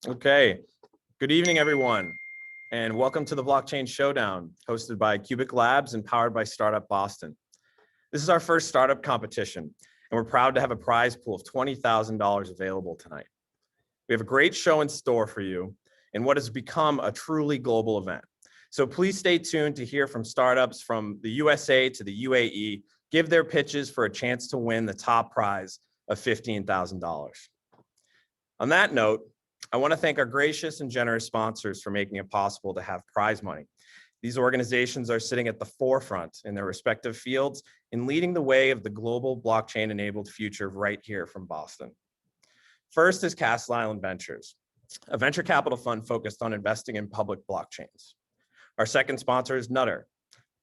Okay, good evening, everyone, and welcome to the Blockchain Showdown, hosted by QUBIC Labs and powered by Startup Boston. This is our first startup competition, and we're proud to have a prize pool of $20,000 available tonight. We have a great show in store for you in what has become a truly global event. So please stay tuned to hear from startups from the USA to the UAE, give their pitches for a chance to win the top prize of $15,000. On that note, I want to thank our gracious and generous sponsors for making it possible to have prize money. These organizations are sitting at the forefront in their respective fields in leading the way of the global blockchain-enabled future right here from Boston. First is Castle Island Ventures, a venture capital fund focused on investing in public blockchains. Our second sponsor is Nutter,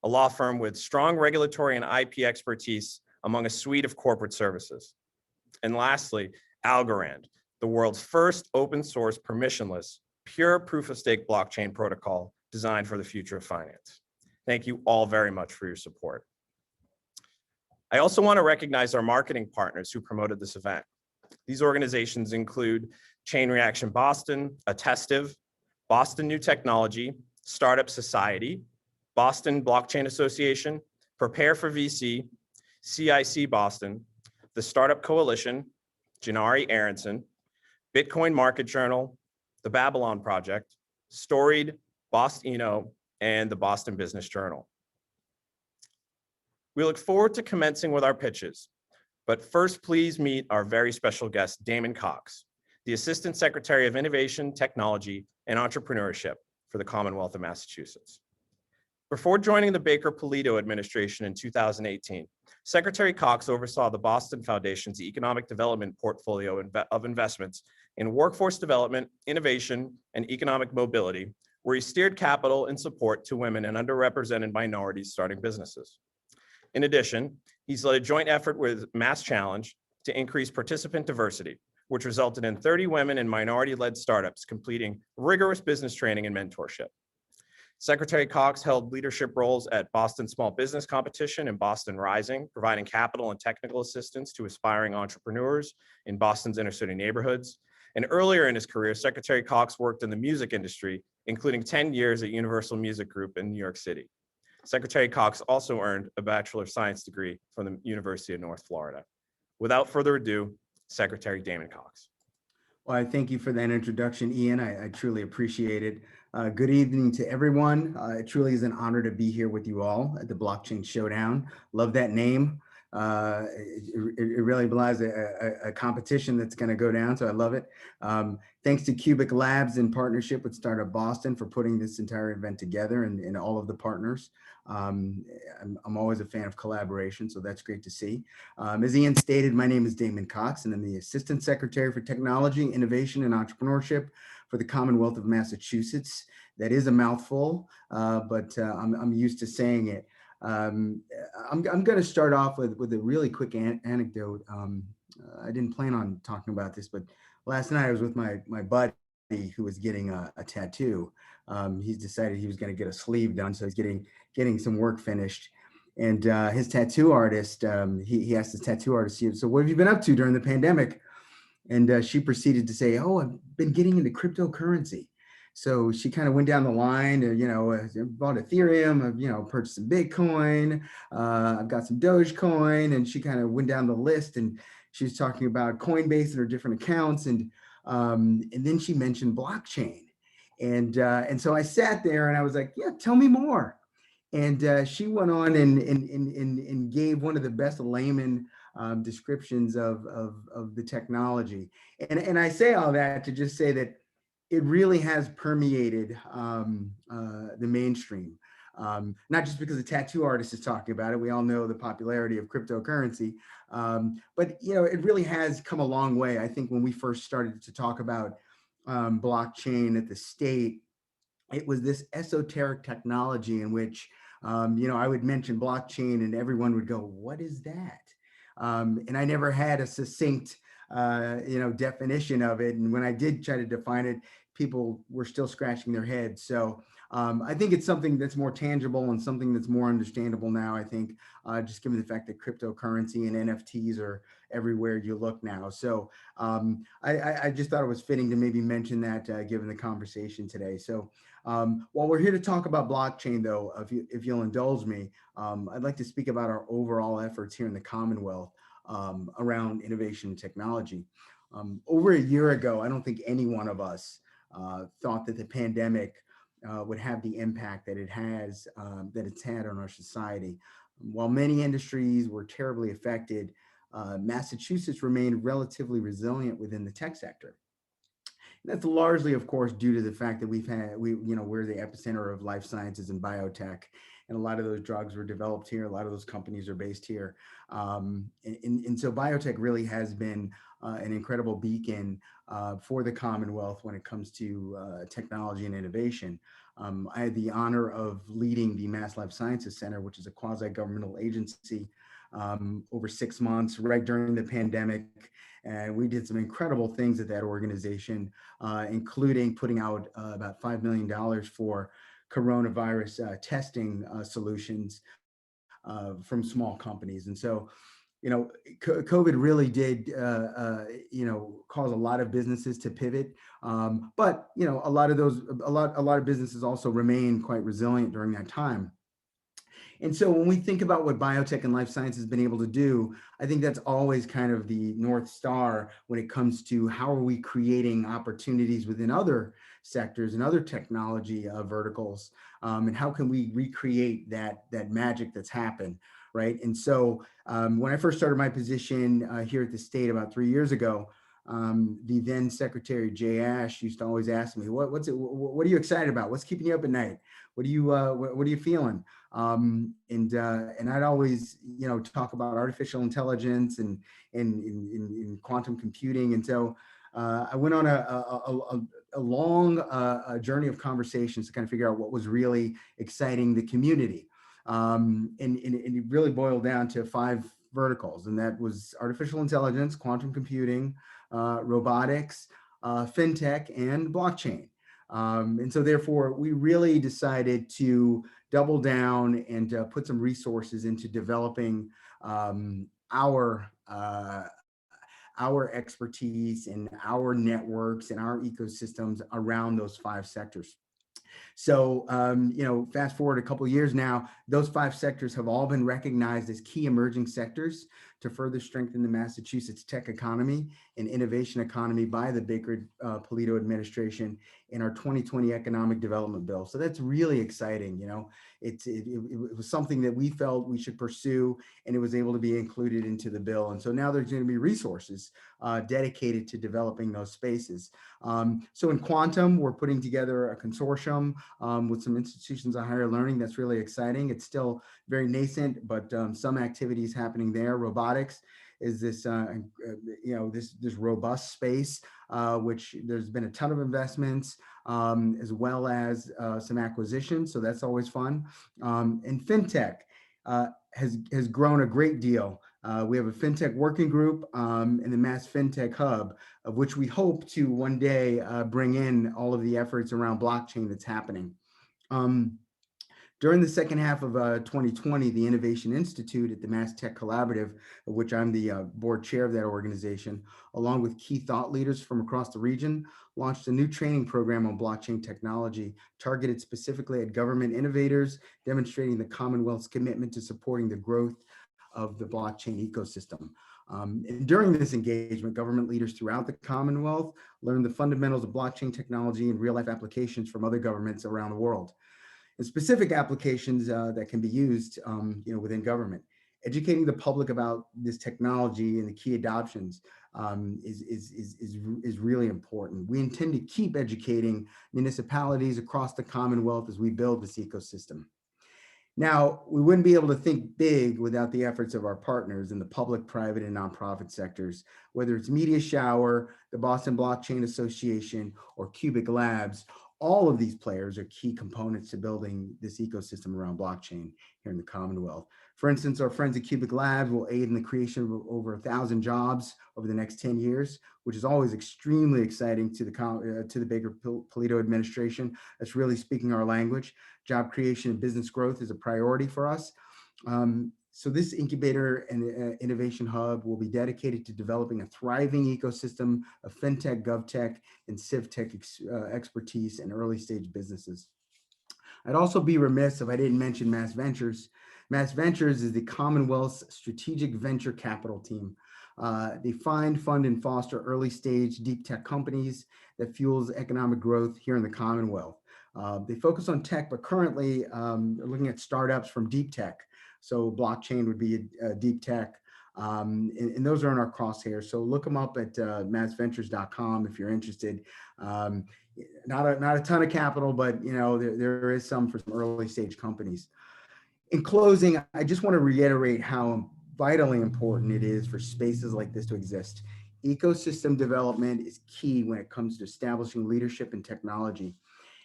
a law firm with strong regulatory and IP expertise among a suite of corporate services. And lastly, Algorand, the world's first open source permissionless, pure proof of stake blockchain protocol designed for the future of finance. Thank you all very much for your support. I also want to recognize our marketing partners who promoted this event. These organizations include Chain Reaction Boston, Attestive, Boston New Technology, Startup Society, Boston Blockchain Association, Prepare for VC, CIC Boston, the Startup Coalition, Janari Aronson, Bitcoin Market Journal, the Babylon Project, Storied, Bostino, and the Boston Business Journal. We look forward to commencing with our pitches, but first please meet our very special guest, Damon Cox, the Assistant Secretary of Innovation, Technology, and Entrepreneurship for the Commonwealth of Massachusetts. Before joining the Baker-Polito administration in 2018, Secretary Cox oversaw the Boston Foundation's economic development portfolio of investments in workforce development, innovation, and economic mobility, where he steered capital and support to women and underrepresented minorities starting businesses. In addition, he's led a joint effort with Mass Challenge to increase participant diversity, which resulted in 30 women and minority-led startups completing rigorous business training and mentorship. Secretary Cox held leadership roles at Boston Small Business Competition and Boston Rising, providing capital and technical assistance to aspiring entrepreneurs in Boston's inner city neighborhoods. And earlier in his career, Secretary Cox worked in the music industry, including 10 years at Universal Music Group in New York City. Secretary Cox also earned a Bachelor of Science degree from the University of North Florida. Without further ado, Secretary Damon Cox. Well, I thank you for that introduction, Ian. I truly appreciate it. Good evening to everyone. It truly is an honor to be here with you all at the Blockchain Showdown. Love that name. It really belies a competition that's going to go down, so I love it. Thanks to QUBIC Labs in partnership with Startup Boston for putting this entire event together and all of the partners. I'm always a fan of collaboration, so that's great to see. As Ian stated, my name is Damon Cox, and I'm the Assistant Secretary for Technology, Innovation, and Entrepreneurship for the Commonwealth of Massachusetts. That is a mouthful, but I'm used to saying it. I'm going to start off with a really quick anecdote. I didn't plan on talking about this, but last night I was with my buddy who was getting a tattoo. He's decided he was going to get a sleeve done, so he's getting some work finished. And his tattoo artist, he asked his tattoo artist, so what have you been up to during the pandemic? And she proceeded to say, oh, I've been getting into cryptocurrency. So she kind of went down the line, bought Ethereum, purchased some Bitcoin, I've got some Dogecoin, and she kind of went down the list, and she was talking about Coinbase and her different accounts, and then she mentioned blockchain, and so I sat there and I was like, yeah, tell me more. And she went on and gave one of the best layman descriptions of the technology, and I say all that to just say that it really has permeated the mainstream. Not just because the tattoo artist is talking about it. We all know the popularity of cryptocurrency, but it really has come a long way. I think when we first started to talk about blockchain at the state, it was this esoteric technology in which I would mention blockchain and everyone would go, what is that? And I never had a succinct definition of it. And when I did try to define it, people were still scratching their heads. So I think it's something that's more tangible and something that's more understandable now, I think, just given the fact that cryptocurrency and NFTs are everywhere you look now. So I just thought it was fitting to maybe mention that given the conversation today. So while we're here to talk about blockchain, though, if you'll indulge me, I'd like to speak about our overall efforts here in the Commonwealth around innovation and technology. Over a year ago, I don't think any one of us thought that the pandemic would have the impact that it has, that it's had on our society. While many industries were terribly affected, Massachusetts remained relatively resilient within the tech sector. That's largely, of course, due to the fact that we're the epicenter of life sciences and biotech, and a lot of those drugs were developed here. A lot of those companies are based here, and so biotech really has been an incredible beacon for the Commonwealth when it comes to technology and innovation. I had the honor of leading the Mass Life Sciences Center, which is a quasi-governmental agency, over 6 months right during the pandemic. And we did some incredible things at that organization, including putting out about $5 million for coronavirus testing solutions from small companies. And so, COVID really did, cause a lot of businesses to pivot. But, a lot of businesses also remain quite resilient during that time. And so when we think about what biotech and life science has been able to do, I think that's always kind of the North Star when it comes to how are we creating opportunities within other sectors and other technology verticals, and how can we recreate that magic that's happened, right? And so when I first started my position here at the state about 3 years ago, the then Secretary Jay Ash used to always ask me, what are you excited about? What's keeping you up at night? What are you feeling? And I'd always, talk about artificial intelligence and quantum computing. And so I went on a long journey of conversations to kind of figure out what was really exciting the community. And it really boiled down to 5 verticals, and that was artificial intelligence, quantum computing, robotics, fintech, and blockchain. And so therefore, we really decided to double down and put some resources into developing our expertise and our networks and our ecosystems around those 5 sectors. So, fast forward a couple of years now, those 5 sectors have all been recognized as key emerging sectors to further strengthen the Massachusetts tech economy and innovation economy by the Baker-Polito administration in our 2020 economic development bill. So that's really exciting. It was something that we felt we should pursue, and it was able to be included into the bill. And so now there's going to be resources dedicated to developing those spaces. So in quantum, we're putting together a consortium with some institutions of higher learning. That's really exciting. It's still very nascent, but some activities happening there. Robotics is this, this robust space, which there's been a ton of investments, as well as some acquisitions. So that's always fun. And fintech has grown a great deal. We have a fintech working group in the Mass FinTech Hub, of which we hope to one day bring in all of the efforts around blockchain that's happening. During the second half of 2020, the Innovation Institute at the Mass Tech Collaborative, of which I'm the board chair of that organization, along with key thought leaders from across the region, launched a new training program on blockchain technology targeted specifically at government innovators, demonstrating the Commonwealth's commitment to supporting the growth of the blockchain ecosystem. And during this engagement, government leaders throughout the Commonwealth learned the fundamentals of blockchain technology and real-life applications from other governments around the world, and specific applications that can be used within government. Educating the public about this technology and the key adoptions is really important. We intend to keep educating municipalities across the Commonwealth as we build this ecosystem. Now, we wouldn't be able to think big without the efforts of our partners in the public, private, and nonprofit sectors, whether it's Media Shower, the Boston Blockchain Association, or QUBIC Labs. All of these players are key components to building this ecosystem around blockchain here in the Commonwealth. For instance, our friends at QUBIC Labs will aid in the creation of over 1,000 jobs over the next 10 years, which is always extremely exciting to the Baker-Polito administration. That's really speaking our language. Job creation and business growth is a priority for us. So this incubator and innovation hub will be dedicated to developing a thriving ecosystem of fintech, govtech, and civtech expertise in early stage businesses. I'd also be remiss if I didn't mention Mass Ventures. Mass Ventures is the Commonwealth's strategic venture capital team. They find, fund, and foster early stage deep tech companies that fuels economic growth here in the Commonwealth. They focus on tech, but currently they're looking at startups from deep tech. So blockchain would be a deep tech, and those are in our crosshairs. So look them up at massventures.com if you're interested. Not a ton of capital, but there is some for some early stage companies. In closing, I just want to reiterate how vitally important it is for spaces like this to exist. Ecosystem development is key when it comes to establishing leadership in technology.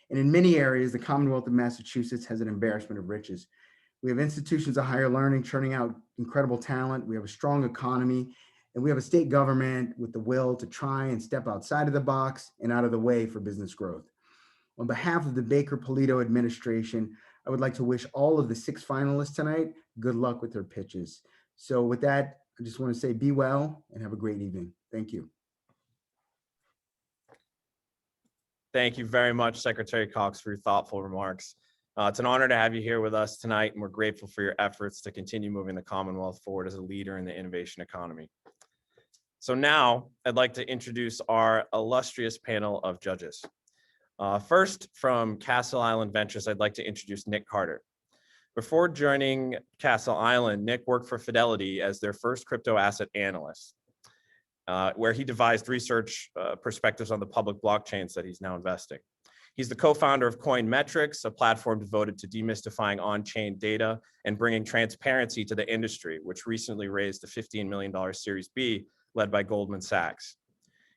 And in many areas, the Commonwealth of Massachusetts has an embarrassment of riches. We have institutions of higher learning churning out incredible talent. We have a strong economy, and we have a state government with the will to try and step outside of the box and out of the way for business growth. On behalf of the Baker-Polito administration, I would like to wish all of the 6 finalists tonight good luck with their pitches. So with that, I just want to say be well and have a great evening. Thank you. Thank you very much, Secretary Cox, for your thoughtful remarks. It's an honor to have you here with us tonight, and we're grateful for your efforts to continue moving the Commonwealth forward as a leader in the innovation economy. So now I'd like to introduce our illustrious panel of judges. First, from Castle Island Ventures, I'd like to introduce Nick Carter. Before joining Castle Island, Nick worked for Fidelity as their first crypto asset analyst, where he devised research perspectives on the public blockchains that he's now investing. He's the co-founder of Coinmetrics, a platform devoted to demystifying on-chain data and bringing transparency to the industry, which recently raised a $15 million Series B led by Goldman Sachs.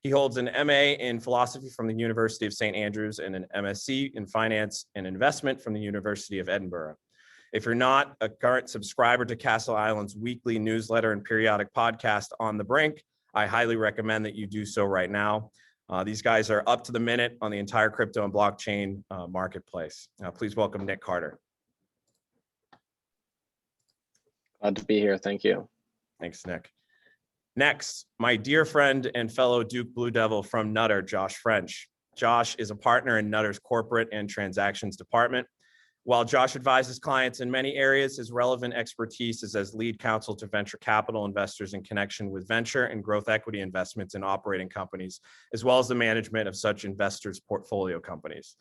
He holds an MA in philosophy from the University of St. Andrews and an MSc in finance and investment from the University of Edinburgh. If you're not a current subscriber to Castle Island's weekly newsletter and periodic podcast On the Brink, I highly recommend that you do so right now. These guys are up to the minute on the entire crypto and blockchain marketplace. Please welcome Nick Carter. Glad to be here. Thank you. Thanks, Nick. Next, my dear friend and fellow Duke Blue Devil from Nutter, Josh French. Josh is a partner in Nutter's corporate and transactions department. While Josh advises clients in many areas, his relevant expertise is as lead counsel to venture capital investors in connection with venture and growth equity investments in operating companies, as well as the management of such investors' portfolio companies.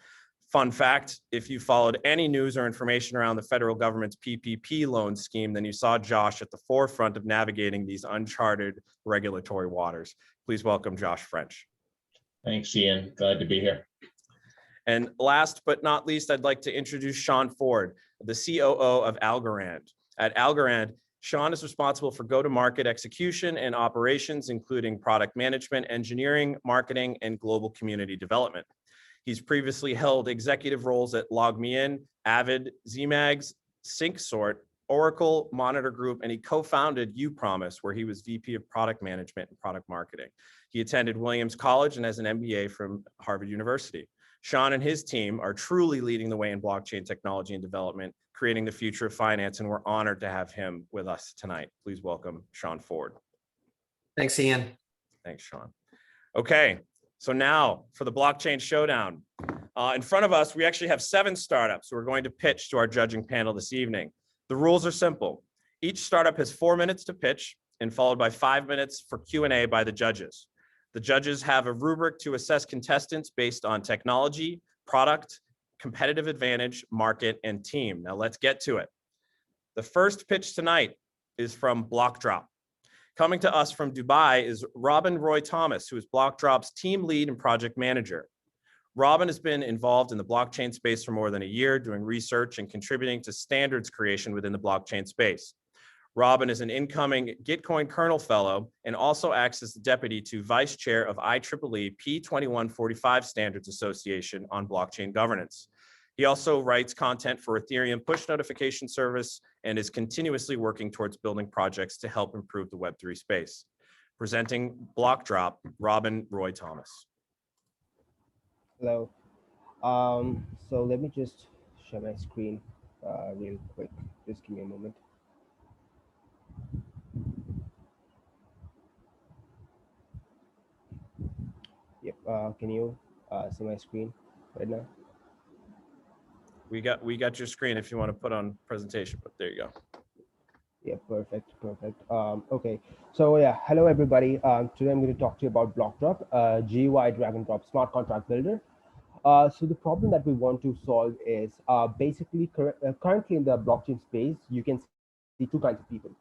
Fun fact, if you followed any news or information around the federal government's PPP loan scheme, then you saw Josh at the forefront of navigating these uncharted regulatory waters. Please welcome Josh French. Thanks, Ian. Glad to be here. And last but not least, I'd like to introduce Sean Ford, the COO of Algorand. At Algorand, Sean is responsible for go-to-market execution and operations, including product management, engineering, marketing, and global community development. He's previously held executive roles at LogMeIn, Avid, Zmags, SyncSort, Oracle, Monitor Group, and he co-founded uPromise, where he was VP of Product Management and Product Marketing. He attended Williams College and has an MBA from Harvard University. Sean and his team are truly leading the way in blockchain technology and development, creating the future of finance, and we're honored to have him with us tonight. Please welcome Sean Ford. Thanks, Ian. Thanks, Sean. Okay, so now for the Blockchain Showdown. In front of us, we actually have 7 startups who are going to pitch to our judging panel this evening. The rules are simple. Each startup has 4 minutes to pitch and followed by 5 minutes for Q&A by the judges. The judges have a rubric to assess contestants based on technology, product, competitive advantage, market, and team. Now let's get to it. The first pitch tonight is from BlockDrop. Coming to us from Dubai is Robin Roy Thomas, who is BlockDrop's team lead and project manager. Robin has been involved in the blockchain space for more than a year, doing research and contributing to standards creation within the blockchain space. Robin is an incoming Gitcoin kernel fellow and also acts as the deputy to vice chair of IEEE P2145 Standards Association on blockchain governance. He also writes content for Ethereum push notification service and is continuously working towards building projects to help improve the Web3 space. Presenting Blockdrop, Robin Roy Thomas. Hello. So let me just share my screen real quick. Just give me a moment. Yep. Can you see my screen right now? We got your screen if you want to put on presentation, but there you go. Yeah, perfect. Okay, so yeah, hello everybody. Today I'm going to talk to you about Blockdrop, GUI drag and drop smart contract builder. So the problem that we want to solve is basically currently in the blockchain space, you can see two kinds of people.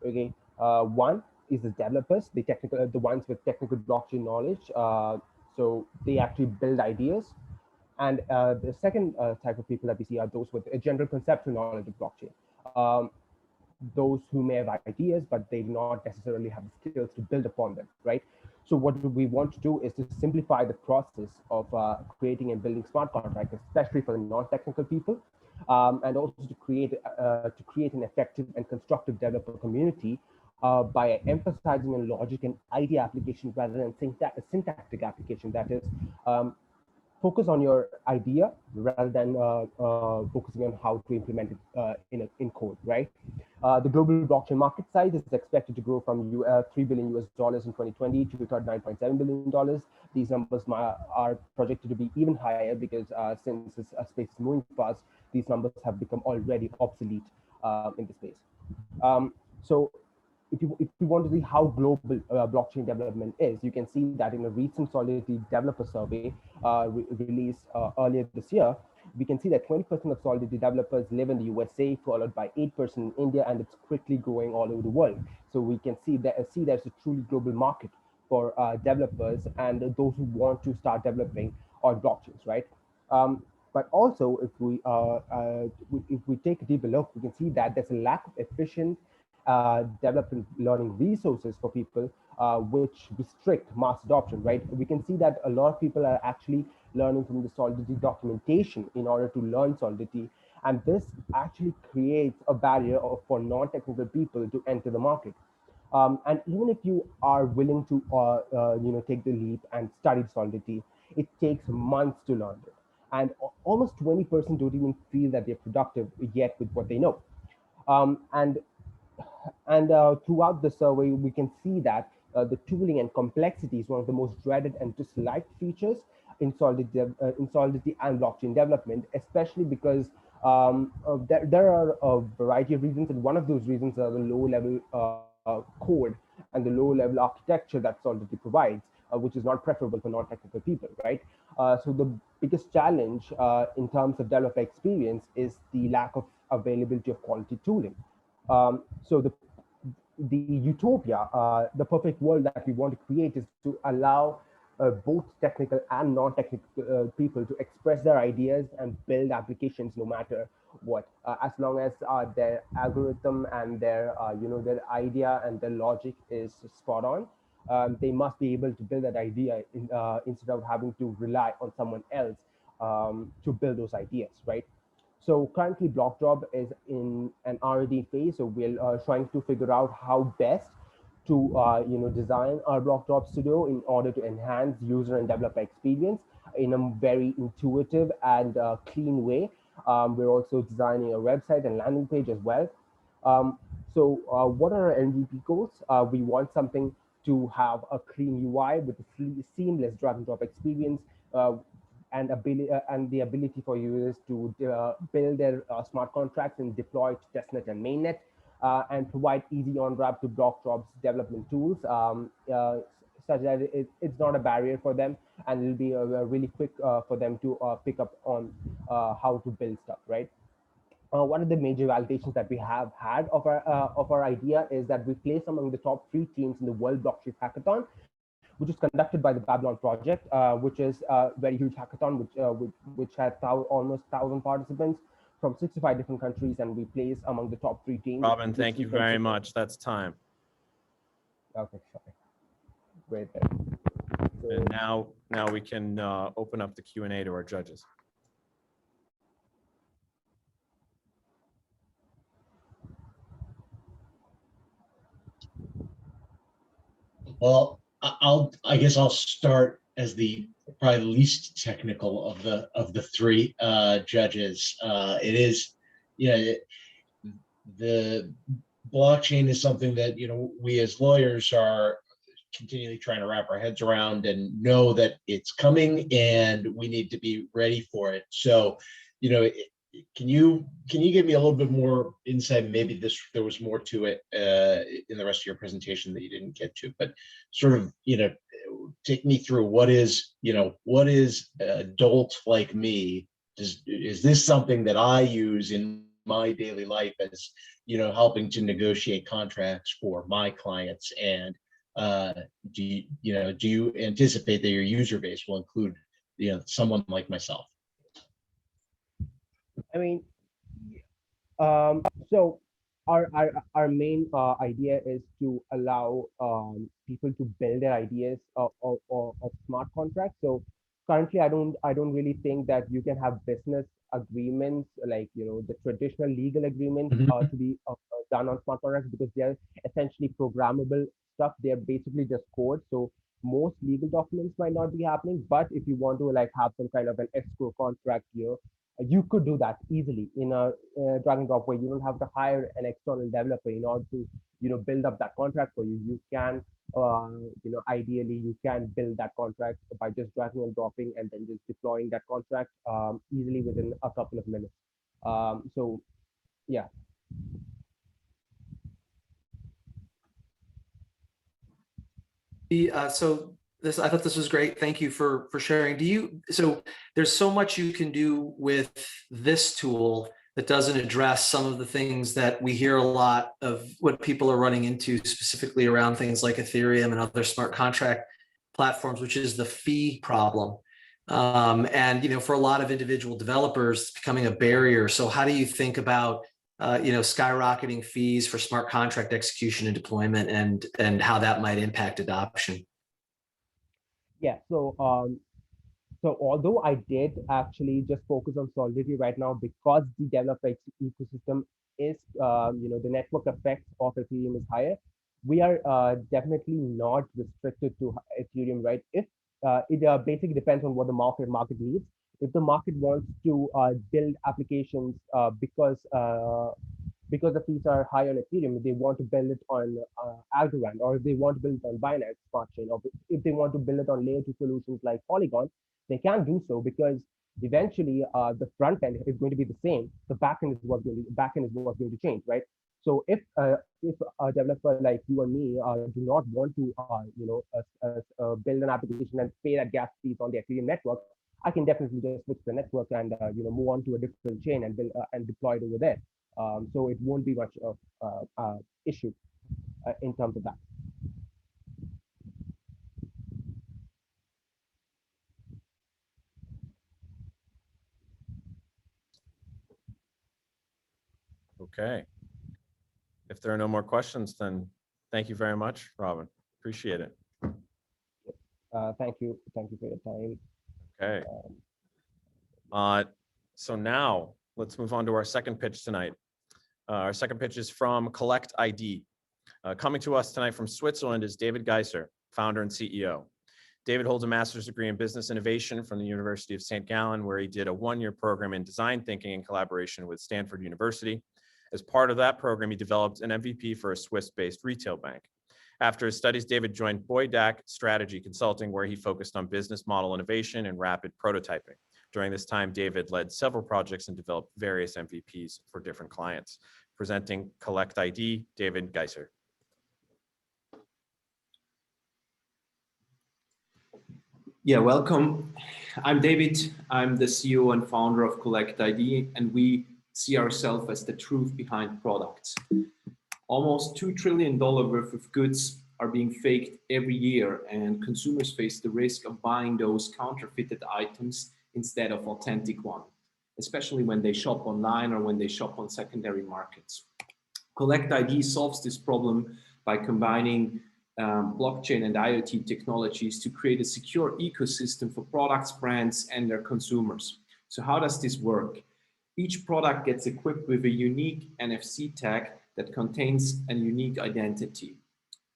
Okay, one is the developers, the ones with technical blockchain knowledge. So they actually build ideas. And the second type of people that we see are those with a general conceptual knowledge of blockchain. Those who may have ideas, but they do not necessarily have the skills to build upon them, right? So what we want to do is to simplify the process of creating and building smart contracts, especially for the non-technical people, and also to create an effective and constructive developer community by emphasizing on logic and idea application rather than syntactic application. That is, focus on your idea rather than focusing on how to implement it in code, right? The global blockchain market size is expected to grow from $3 billion in 2020 to $9.7 billion. These numbers are projected to be even higher because since this space is moving fast, these numbers have become already obsolete in the space. So if you want to see how global blockchain development is, you can see that in a recent Solidity developer survey released earlier this year, we can see that 20% of Solidity developers live in the USA, followed by 8% in India, and it's quickly growing all over the world. So we can see there's a truly global market for developers and those who want to start developing on blockchains, right? But also, if we take a deeper look, we can see that there's a lack of efficient development learning resources for people, which restrict mass adoption, right? We can see that a lot of people are actually learning from the Solidity documentation in order to learn Solidity. And this actually creates a barrier for non-technical people to enter the market. And even if you are willing to take the leap and study Solidity, it takes months to learn it. And almost 20% don't even feel that they're productive yet with what they know. And throughout the survey, we can see that the tooling and complexity is one of the most dreaded and disliked features in Solidity and blockchain development, especially because there are a variety of reasons, and one of those reasons are the low-level code and the low-level architecture that Solidity provides, which is not preferable for non-technical people, right? So the biggest challenge in terms of developer experience is the lack of availability of quality tooling. So the utopia, the perfect world that we want to create is to allow both technical and non-technical people to express their ideas and build applications no matter what, as long as their algorithm and their their idea and their logic is spot on. They must be able to build that idea instead of having to rely on someone else to build those ideas, right? So currently Blockdrop is in an R&D phase. So we're trying to figure out how best to design our Blockdrop studio in order to enhance user and developer experience in a very intuitive and clean way. We're also designing a website and landing page as well. So what are our MVP goals? We want something to have a clean UI with a seamless drag and drop experience, and the ability for users to build their smart contracts and deploy to testnet and mainnet, and provide easy on-ramp to Blockdrop's development tools, such that it's not a barrier for them, and it'll be really quick for them to pick up on how to build stuff, right? One of the major validations that we have had of our idea is that we place among the top 3 teams in the World Blockchain Hackathon, which is conducted by the Babylon Project, which is a very huge hackathon, which had almost 1,000 participants from 65 different countries, and we place among the top 3 teams. Robin, which thank we you very consider- much. That's time. Okay, sorry. Great. Then. So, And now we can open up the Q&A to our judges. Well, I guess I'll start as the probably least technical of the three judges. It is, the blockchain is something that, we as lawyers are continually trying to wrap our heads around and know that it's coming and we need to be ready for it. So, can you give me a little bit more insight? Maybe there was more to it in the rest of your presentation that you didn't get to, but sort of, take me through what is a dolt like me? Is this something that I use in my daily life as, helping to negotiate contracts for my clients? And do you anticipate that your user base will include, someone like myself? I mean, so our main idea is to allow people to build their ideas of smart contracts. So currently, I don't really think that you can have business agreements like the traditional legal agreements to be done on smart contracts, because they are essentially programmable stuff. They're basically just code. So most legal documents might not be happening. But if you want to like have some kind of an escrow contract here, you could do that easily in a drag and drop, where you don't have to hire an external developer in order to build up that contract for you. You can ideally you can build that contract by just dragging and dropping and then just deploying that contract easily within a couple of minutes. So yeah. I thought this was great. Thank you for sharing. So there's so much you can do with this tool that doesn't address some of the things that we hear a lot of what people are running into, specifically around things like Ethereum and other smart contract platforms, which is the fee problem. And for a lot of individual developers, it's becoming a barrier. So how do you think about skyrocketing fees for smart contract execution and deployment, and how that might impact adoption? Yeah. So although I did actually just focus on Solidity right now, because the developer ecosystem is, the network effect of Ethereum is higher, we are definitely not restricted to Ethereum, right? If it basically depends on what the market needs. If the market wants to build applications because the fees are high on Ethereum, if they want to build it on Algorand, or if they want to build it on Binance Smart Chain, or if they want to build it on layer 2 solutions like Polygon, they can do so, because eventually the front end is going to be the same. The back end is what's going to change, right? So if a developer like you and me do not want to build an application and pay that gas fees on the Ethereum network, I can definitely just switch the network and move on to a different chain and build and deploy it over there. So it won't be much of issue in terms of that. Okay. If there are no more questions, then thank you very much, Robin. Appreciate it. Thank you for your time. Okay. So now let's move on to our second pitch tonight. Our second pitch is from Collect ID. Coming to us tonight from Switzerland is David Geiser, founder and CEO. David holds a master's degree in business innovation from the University of St. Gallen, where he did a one-year program in design thinking in collaboration with Stanford University. As part of that program, he developed an MVP for a Swiss-based retail bank. After his studies, David joined Boydak Strategy Consulting, where he focused on business model innovation and rapid prototyping. During this time, David led several projects and developed various MVPs for different clients. Presenting Collect ID, David Geiser. Yeah, welcome. I'm David. I'm the CEO and founder of Collect ID, and we see ourselves as the truth behind products. Almost $2 trillion worth of goods are being faked every year, and consumers face the risk of buying those counterfeited items instead of authentic ones. especially when they shop online or when they shop on secondary markets. Collect ID solves this problem by combining blockchain and IoT technologies to create a secure ecosystem for products, brands, and their consumers. So how does this work? Each product gets equipped with a unique NFC tag that contains a unique identity.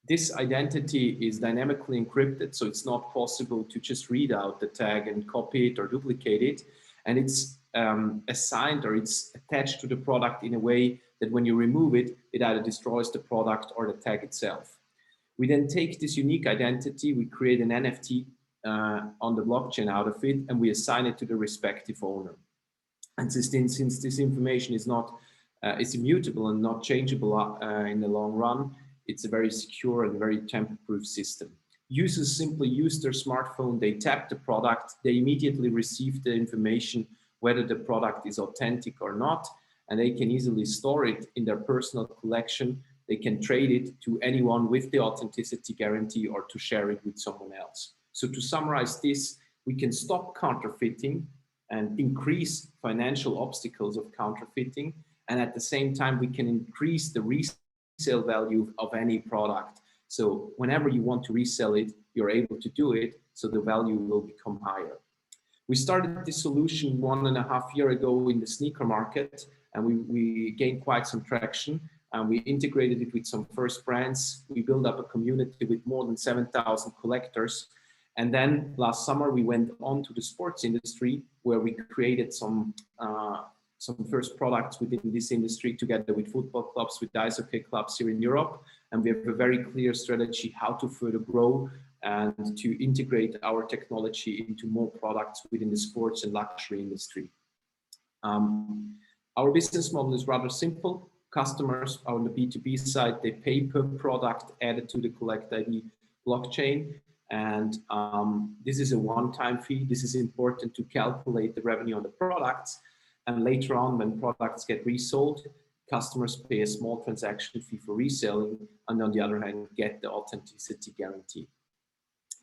This identity is dynamically encrypted, so it's not possible to just read out the tag and copy it or duplicate it. And it's assigned, or it's attached to the product in a way that when you remove it, it either destroys the product or the tag itself. We then take this unique identity, we create an NFT on the blockchain out of it, and we assign it to the respective owner. And since this information is not is immutable and not changeable in the long run, it's a very secure and very tamper-proof system. Users simply use their smartphone, they tap the product, they immediately receive the information whether the product is authentic or not, and they can easily store it in their personal collection. They can trade it to anyone with the authenticity guarantee or to share it with someone else. So to summarize this, we can stop counterfeiting and increase financial obstacles of counterfeiting. And at the same time, we can increase the resale value of any product. So whenever you want to resell it, you're able to do it, so the value will become higher. We started this solution 1.5 years ago in the sneaker market, and we gained quite some traction. We integrated it with some first brands. We built up a community with more than 7,000 collectors. And then last summer, we went on to the sports industry, where we created some first products within this industry together with football clubs, with ice hockey clubs here in Europe. And we have a very clear strategy how to further grow and to integrate our technology into more products within the sports and luxury industry. Our business model is rather simple. Customers on the B2B side, they pay per product added to the Collect ID blockchain. And this is a one-time fee. This is important to calculate the revenue on the products. And later on, when products get resold, customers pay a small transaction fee for reselling, and on the other hand, get the authenticity guarantee.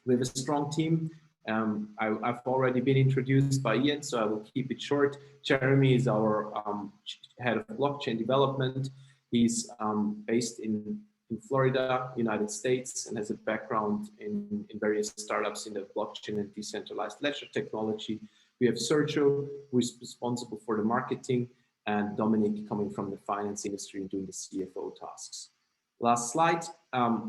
We have a strong team. I've already been introduced by Ian, so I will keep it short. Jeremy is our head of blockchain development. He's based in Florida, United States, and has a background in various startups in the blockchain and decentralized ledger technology. We have Sergio, who is responsible for the marketing, and Dominic coming from the finance industry and doing the CFO tasks. Last slide,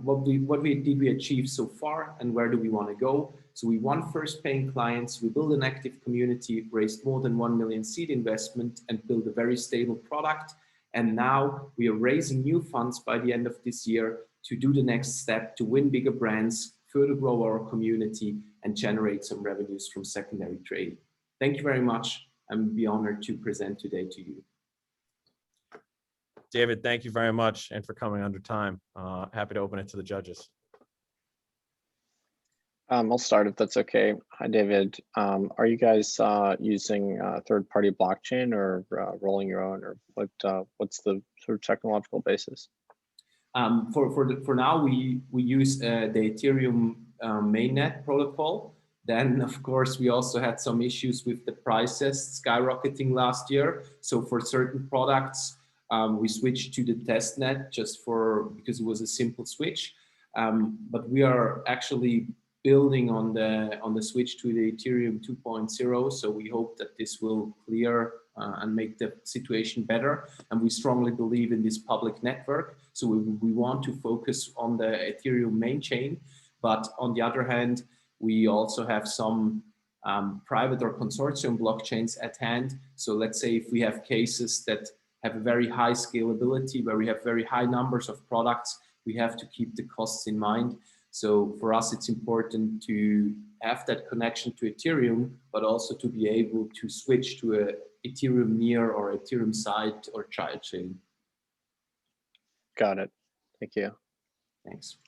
what did we achieve so far and where do we want to go? So we won first paying clients, we built an active community, raised more than 1 million seed investment and built a very stable product. And now we are raising new funds by the end of this year to do the next step, to win bigger brands, further grow our community and generate some revenues from secondary trading. Thank you very much. I'm be honored to present today to you. David, thank you very much and for coming under time. Happy to open it to the judges. I'll start if that's okay. Hi, David. Are you guys using third-party blockchain or rolling your own, or what's the sort of technological basis? For now, we use the Ethereum mainnet protocol. Then, of course, we also had some issues with the prices skyrocketing last year. So for certain products, we switched to the testnet just because it was a simple switch. But we are actually building on the switch to the Ethereum 2.0. So we hope that this will clear and make the situation better. And we strongly believe in this public network. So we want to focus on the Ethereum main chain. But on the other hand, we also have some private or consortium blockchains at hand. So let's say if we have cases that have a very high scalability, where we have very high numbers of products, we have to keep the costs in mind. So for us, it's important to have that connection to Ethereum, but also to be able to switch to a Ethereum near or Ethereum side or child chain. Got it. Thank you. Thanks.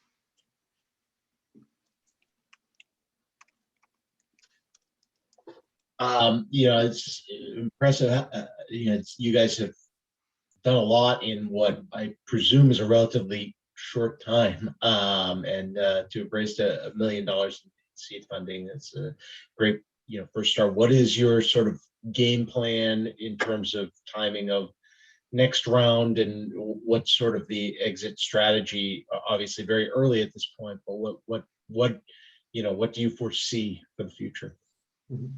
It's impressive. You guys have done a lot in what I presume is a relatively short time, and to have raised $1 million in seed funding, that's a great, first start. What is your sort of game plan in terms of timing of next round and what sort of the exit strategy? Obviously very early at this point, but what do you foresee for the future? Mhm.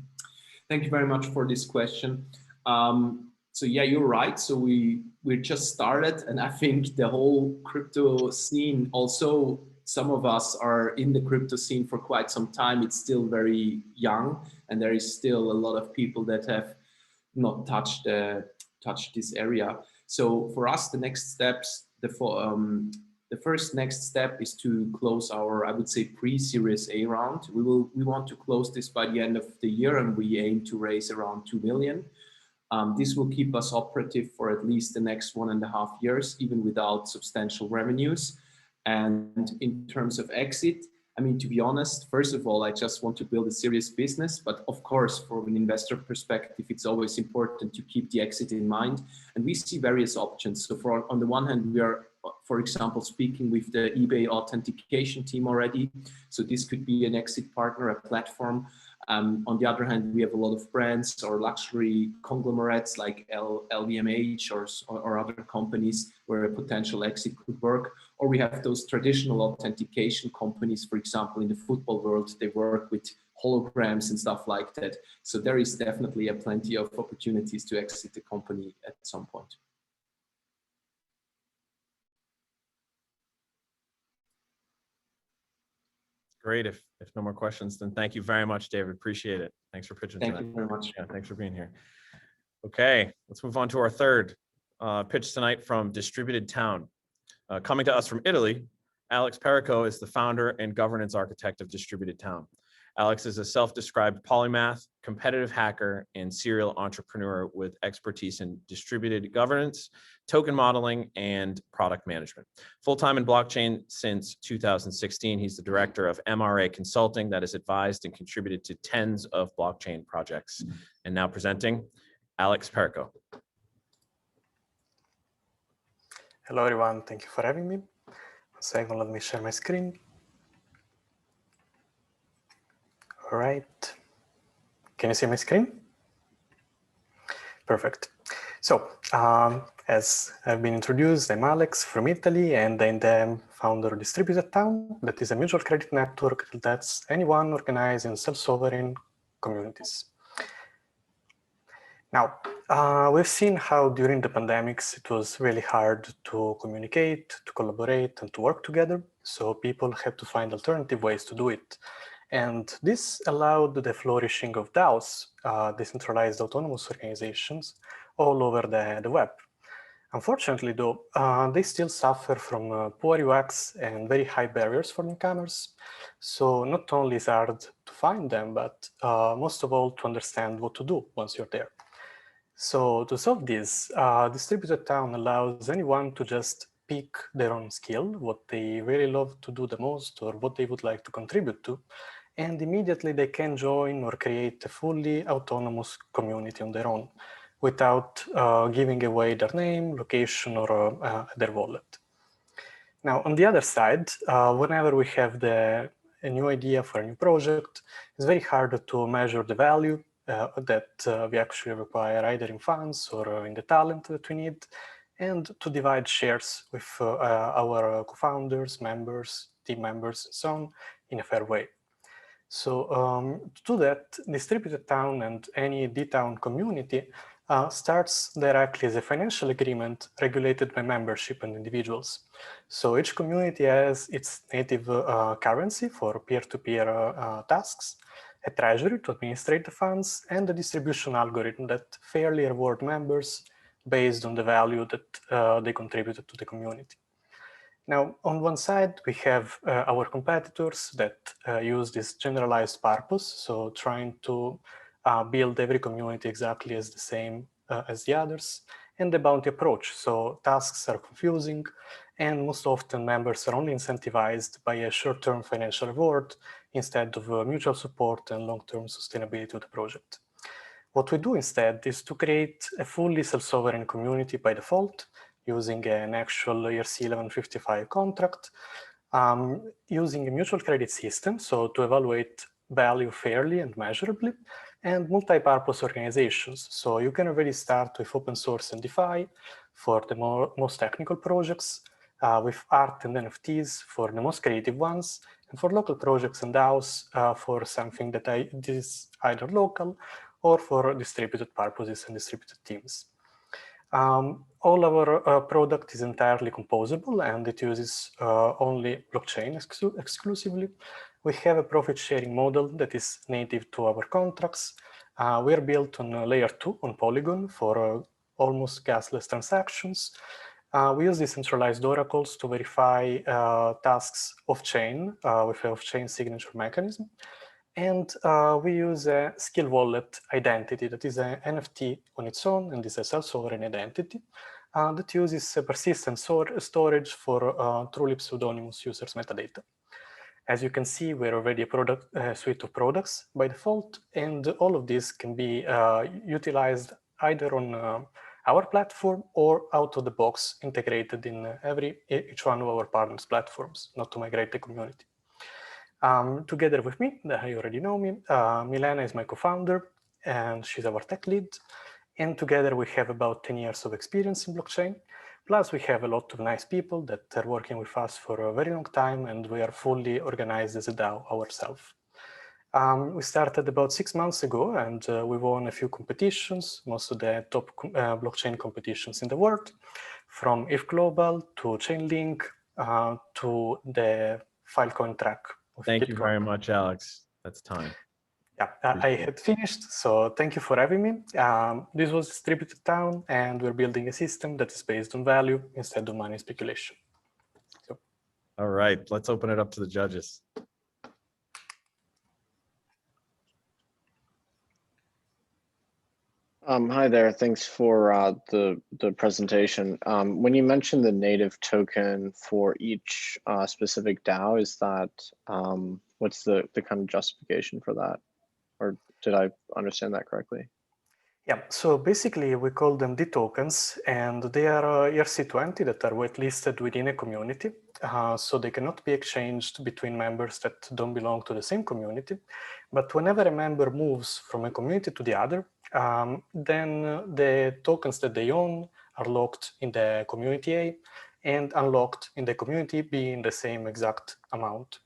Thank you very much for this question. So yeah, you're right. So we just started, and I think the whole crypto scene, also some of us are in the crypto scene for quite some time. It's still very young, and there is still a lot of people that have not touched this area. So for us, the next steps, the first next step is to close our, I would say, pre-Series A round. We want to close this by the end of the year, and we aim to raise around 2 million. This will keep us operative for at least the next 1.5 years, even without substantial revenues. And in terms of exit, I mean, to be honest, first of all, I just want to build a serious business. But of course, from an investor perspective, it's always important to keep the exit in mind. And we see various options. So on the one hand, we are, for example, speaking with the eBay authentication team already. So this could be an exit partner, a platform. On the other hand, we have a lot of brands or luxury conglomerates like LVMH or other companies where a potential exit could work. Or we have those traditional authentication companies, for example, in the football world, they work with holograms and stuff like that. So there is definitely plenty of opportunities to exit the company at some point. Great. If no more questions, then thank you very much, David. Appreciate it. Thanks for pitching tonight. Thank you very much. Yeah, thanks for being here. Okay, let's move on to our third pitch tonight from Distributed Town. Coming to us from Italy, Alex Perico is the founder and governance architect of Distributed Town. Alex is a self-described polymath, competitive hacker, and serial entrepreneur with expertise in distributed governance, token modeling, and product management. Full-time in blockchain since 2016, he's the director of MRA Consulting that has advised and contributed to tens of blockchain projects. And now presenting, Alex Perico. Hello everyone, thank you for having me. 1 second, let me share my screen. All right, can you see my screen? Perfect. So, as I've been introduced, I'm Alex from Italy, and I'm the founder of Distributed Town, that is a mutual credit network that lets anyone organize in self-sovereign communities. Now, we've seen how during the pandemics, it was really hard to communicate, to collaborate, and to work together. So people had to find alternative ways to do it. And this allowed the flourishing of DAOs, decentralized autonomous organizations, all over the web. Unfortunately, though, they still suffer from poor UX and very high barriers for newcomers. So not only is it hard to find them, but most of all, to understand what to do once you're there. So to solve this, Distributed Town allows anyone to just pick their own skill, what they really love to do the most, or what they would like to contribute to, and immediately they can join or create a fully autonomous community on their own without giving away their name, location, or their wallet. Now, on the other side, whenever we have a new idea for a new project, it's very hard to measure the value that we actually require, either in funds or in the talent that we need, and to divide shares with our co-founders, members, team members, and so on, in a fair way. So to do that, Distributed Town and any D-Town community starts directly as a financial agreement regulated by membership and individuals. So each community has its native currency for peer-to-peer tasks, a treasury to administrate the funds, and a distribution algorithm that fairly reward members based on the value that they contributed to the community. Now, on one side, we have our competitors that use this generalized purpose, so trying to build every community exactly as the same as the others, and the bounty approach. So tasks are confusing, and most often members are only incentivized by a short-term financial reward instead of mutual support and long-term sustainability of the project. What we do instead is to create a fully self-sovereign community by default, using an actual ERC 1155 contract, using a mutual credit system, so to evaluate value fairly and measurably, and multi-purpose organizations. So you can already start with open source and DeFi for the most technical projects, with art and NFTs for the most creative ones, and for local projects and DAOs for something that is either local or for distributed purposes and distributed teams. All our product is entirely composable and it uses only blockchain exclusively. We have a profit sharing model that is native to our contracts. We're built on layer 2 on Polygon for almost gasless transactions. We use decentralized oracles to verify tasks off-chain with an off-chain signature mechanism. And we use a skill wallet identity that is an NFT on its own and is a self-sovereign identity that uses a persistent storage for truly pseudonymous users' metadata. As you can see, we're already a suite of products by default, and all of this can be utilized either on our platform or out of the box integrated in each one of our partners' platforms, not to migrate the community. Together with me, you already know me, Milena is my co-founder and she's our tech lead. And together we have about 10 years of experience in blockchain. Plus we have a lot of nice people that are working with us for a very long time and we are fully organized as a DAO ourselves. We started about 6 months ago and we won a few competitions, most of the top blockchain competitions in the world, from If Global to Chainlink to the Filecoin track. Thank you very much, Alex. That's time. Yeah, I had finished, so thank you for having me. This was Distributed Town, and we're building a system that is based on value instead of money speculation. So. All right, let's open it up to the judges. Hi there, thanks for the presentation. When you mentioned the native token for each specific DAO, is that, what's the kind of justification for that? Or did I understand that correctly? Yeah, so basically we call them D tokens, and they are ERC20 that are whitelisted within a community. So they cannot be exchanged between members that don't belong to the same community. But whenever a member moves from a community to the other, then the tokens that they own are locked in the community A and unlocked in the community B in the same exact amount.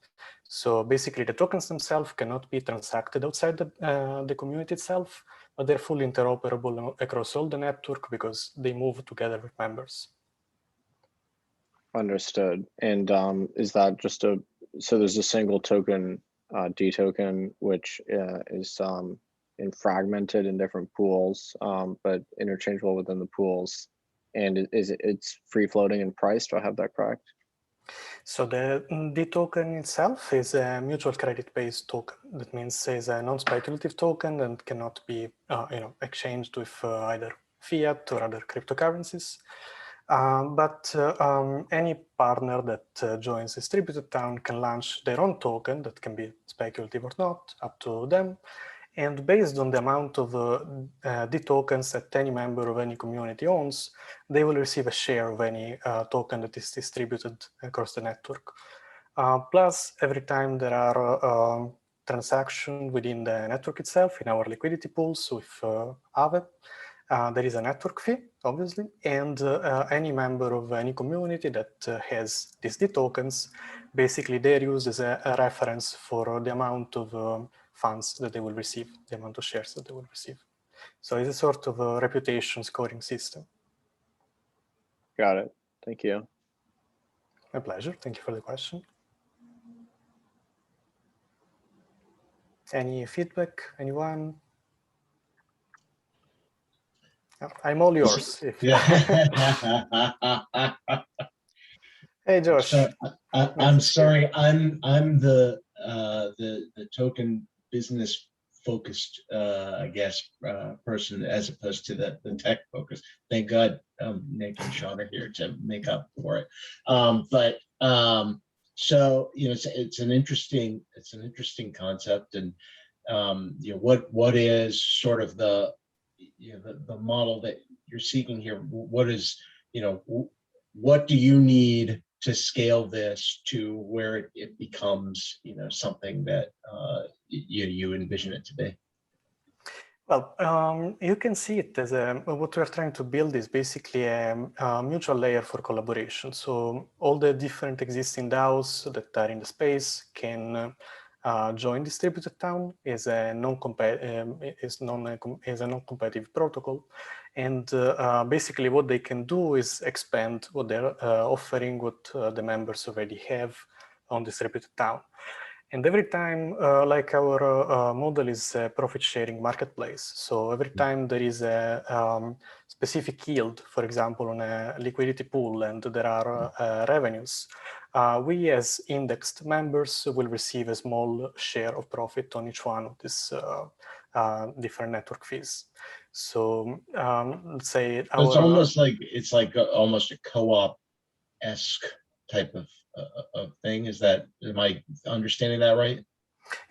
So basically the tokens themselves cannot be transacted outside the community itself, but they're fully interoperable across all the network because they move together with members. Understood. And is that just so there's a single token, D token, which is fragmented in different pools, but interchangeable within the pools. And it's free floating in price, do I have that correct? So the D token itself is a mutual credit-based token. That means it's a non-speculative token and cannot be exchanged with either fiat or other cryptocurrencies. But any partner that joins Distributed Town can launch their own token that can be speculative or not, up to them. And based on the amount of D tokens that any member of any community owns, they will receive a share of any token that is distributed across the network. Plus, every time there are transactions within the network itself, in our liquidity pools with Aave, there is a network fee, obviously, and any member of any community that has these D tokens, basically they're used as a reference for the amount of funds that they will receive, the amount of shares that they will receive. So it's a sort of a reputation scoring system. Got it. Thank you. My pleasure. Thank you for the question. Any feedback? Anyone? I'm all yours. Yeah. Hey, Josh. So, I'm sorry. I'm the token business focused, I guess, person as opposed to the tech focus. Thank God Nick and Sean are here to make up for it. So it's an interesting concept, and what is sort of the model that you're seeking here? What is what do you need to scale this to where it becomes something that you envision it to be? Well, you can see it as what we're trying to build is basically a mutual layer for collaboration. So all the different existing DAOs that are in the space can join distributed town as a non-competitive protocol, and basically what they can do is expand what they're offering, what the members already have on distributed town. And every time, like our model is a profit-sharing marketplace. So every time there is a specific yield, for example, on a liquidity pool, and there are revenues, we as indexed members will receive a small share of profit on each one of these different network fees. So let's say It's almost like almost a co-op-esque type of thing. Am I understanding that right?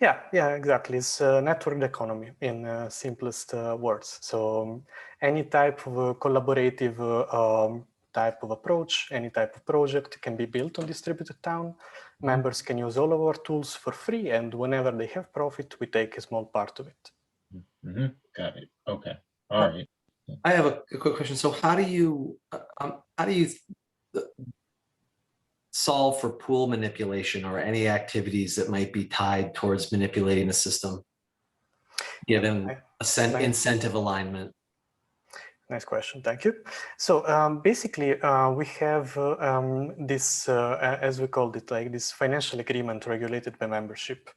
Yeah, exactly. It's networked economy in simplest words. So any type of collaborative type of approach, any type of project can be built on distributed town. Members can use all of our tools for free, and whenever they have profit, we take a small part of it. Got it. Okay. All right. I have a quick question. So how do you solve for pool manipulation or any activities that might be tied towards manipulating the system, given incentive alignment? Nice question, thank you. So basically, we have this, as we called it, like this financial agreement regulated by membership.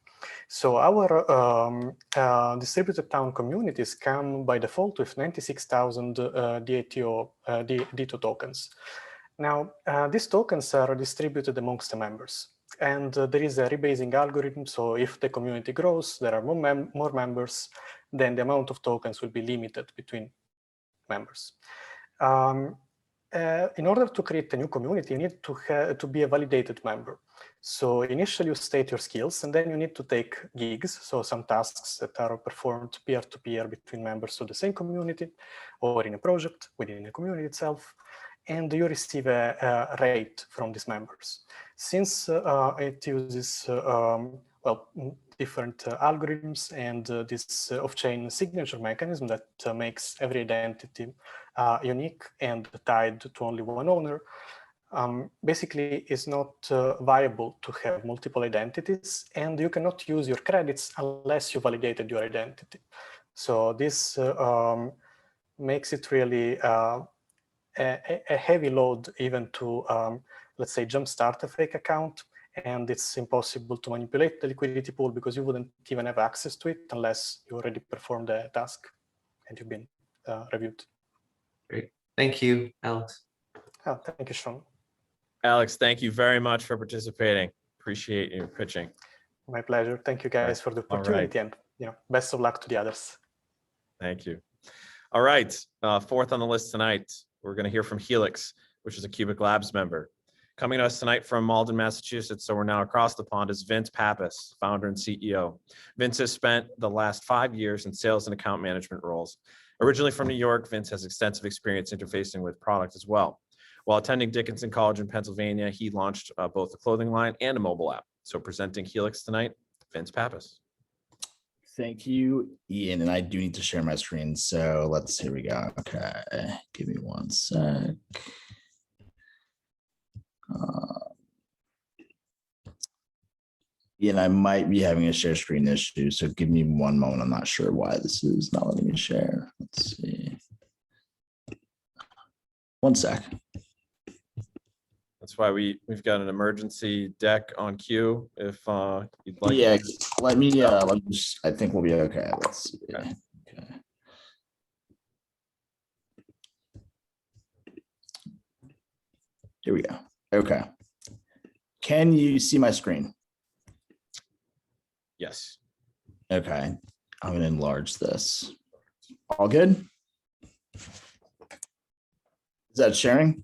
So our distributed town communities come by default with 96,000 DTO tokens. Now, these tokens are distributed amongst the members. And there is a rebasing algorithm. So if the community grows, there are more members, then the amount of tokens will be limited between members. In order to create a new community, you need to be a validated member. So initially you state your skills, and then you need to take gigs, so some tasks that are performed peer-to-peer between members of the same community or in a project within the community itself, and you receive a rate from these members. Since it uses different algorithms and this off-chain signature mechanism that makes every identity unique and tied to only one owner, basically is not viable to have multiple identities, and you cannot use your credits unless you validated your identity. So this makes it really a heavy load even to, let's say, jumpstart a fake account, and it's impossible to manipulate the liquidity pool because you wouldn't even have access to it unless you already performed the task and you've been reviewed. Great. Thank you, Alex. Oh, thank you, Sean. Alex, thank you very much for participating. Appreciate you pitching. My pleasure. Thank you guys for the opportunity, and best of luck to the others. Thank you. All right, fourth on the list tonight, we're going to hear from Helix, which is a QUBIC Labs member. Coming to us tonight from Malden, Massachusetts, so we're now across the pond, is Vince Pappas, founder and CEO. Vince has spent the last 5 years in sales and account management roles. Originally from New York, Vince has extensive experience interfacing with product as well. While attending Dickinson College in Pennsylvania, he launched both a clothing line and a mobile app. So presenting Helix tonight, Vince Pappas. Thank you, Ian. And I do need to share my screen. So here we go. Okay, give me one sec. Ian, I might be having a share screen issue. So give me one moment. I'm not sure why this is not letting me share. Let's see. One sec. That's why we've got an emergency deck on queue if you'd like. Yeah, let me just, I think we'll be okay. Let's see. Okay. Here we go. Okay. Can you see my screen? Yes. Okay. I'm going to enlarge this. All good? Is that sharing?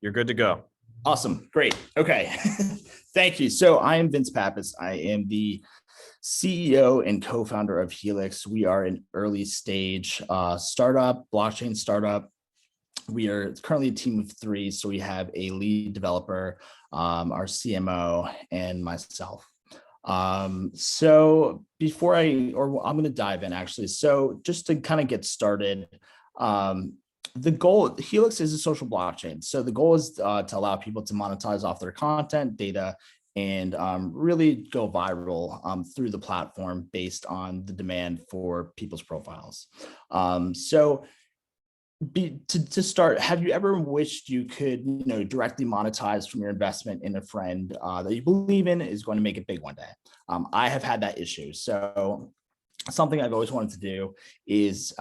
You're good to go. Awesome. Great. Okay. Thank you. So I am Vince Pappas. I am the CEO and co-founder of Helix. We are an early stage startup, blockchain startup. We are currently a team of 3. So we have a lead developer, our CMO, and myself. So before I'm going to dive in actually. So just to kind of get started, the goal, Helix is a social blockchain. So the goal is to allow people to monetize off their content, data, and really go viral through the platform based on the demand for people's profiles. To start, have you ever wished you could, directly monetize from your investment in a friend that you believe in is going to make it big one day? I have had that issue. So something I've always wanted to do is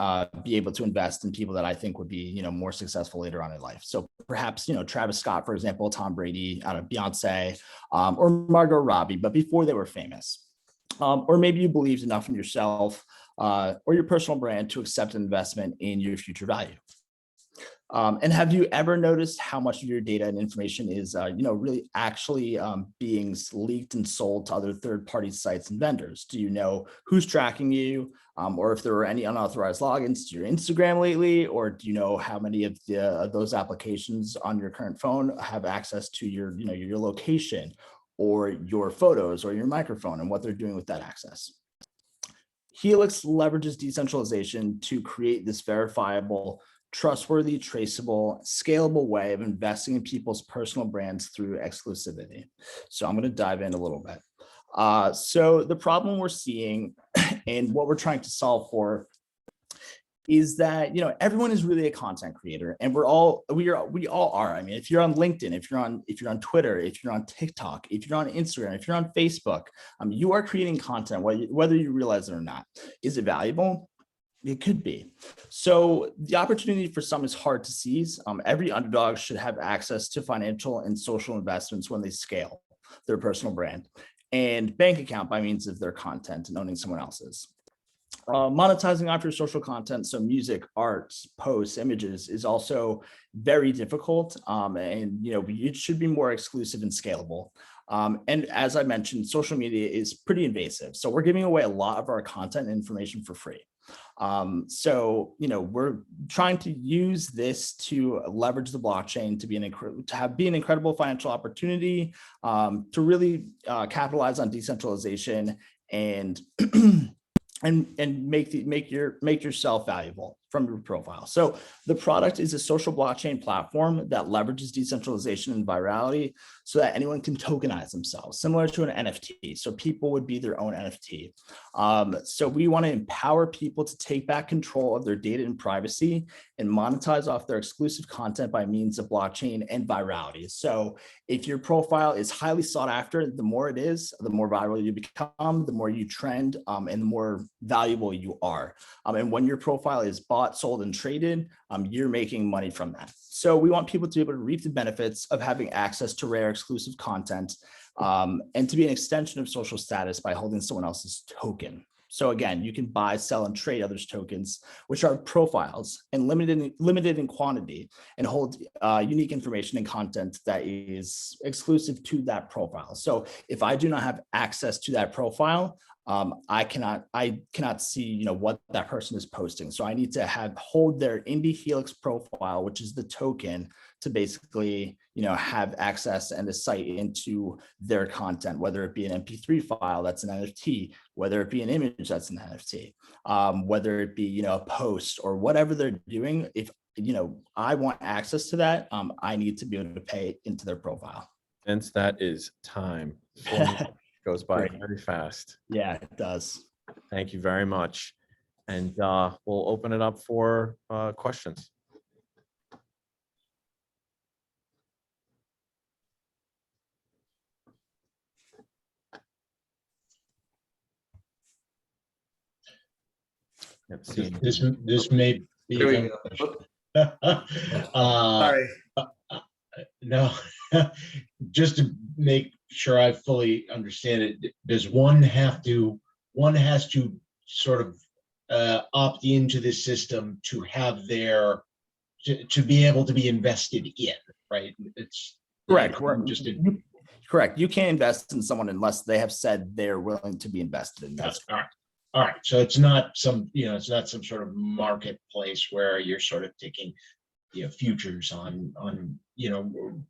be able to invest in people that I think would be, more successful later on in life. So perhaps, Travis Scott, for example, Tom Brady, Beyonce, or Margot Robbie, but before they were famous. Or maybe you believed enough in yourself or your personal brand to accept an investment in your future value. And have you ever noticed how much of your data and information is, really actually being leaked and sold to other third-party sites and vendors? Do you know who's tracking you, or if there were any unauthorized logins to your Instagram lately, or do you know how many of those applications on your current phone have access to your, your location, or your photos, or your microphone, and what they're doing with that access? Helix leverages decentralization to create this verifiable, trustworthy, traceable, scalable way of investing in people's personal brands through exclusivity. So I'm going to dive in a little bit. So the problem we're seeing and what we're trying to solve for is that, everyone is really a content creator, and we all are. I mean, if you're on LinkedIn, if you're on Twitter, if you're on TikTok, if you're on Instagram, if you're on Facebook, you are creating content, whether you realize it or not. Is it valuable? It could be. So the opportunity for some is hard to seize. Every underdog should have access to financial and social investments when they scale their personal brand and bank account by means of their content and owning someone else's. Monetizing off your social content, so music, art, posts, images, is also very difficult, and it should be more exclusive and scalable. And as I mentioned, social media is pretty invasive, so we're giving away a lot of our content and information for free. So we're trying to use this to leverage the blockchain to be an incredible financial opportunity, to really capitalize on decentralization and and make yourself valuable from your profile. So the product is a social blockchain platform that leverages decentralization and virality so that anyone can tokenize themselves, similar to an NFT. So people would be their own NFT. So we want to empower people to take back control of their data and privacy and monetize off their exclusive content by means of blockchain and virality. So if your profile is highly sought after, the more it is, the more viral you become, the more you trend, and the more valuable you are. And when your profile is bought, sold, and traded, you're making money from that. So we want people to be able to reap the benefits of having access to rare exclusive content, and to be an extension of social status by holding someone else's token. So again, you can buy, sell, and trade others' tokens, which are profiles and limited in quantity, and hold unique information and content that is exclusive to that profile. So if I do not have access to that profile, I cannot see what that person is posting. So I need to hold their Indie Helix profile, which is the token, to basically have access and a sight into their content, whether it be an MP3 file that's an NFT, whether it be an image that's an NFT, whether it be a post or whatever they're doing. If I want access to that, I need to be able to pay into their profile. Vince, that is time. Goes by very fast. Yeah, it does. Thank you very much. And we'll open it up for questions. This may be. There we go. Sorry. No, just to make sure I fully understand it, does one has to sort of opt into this system to have to be able to be invested in, right? It's correct. Correct. You can't invest in someone unless they have said they're willing to be invested in. That's all right. All right. So it's not some sort of marketplace where you're sort of taking futures on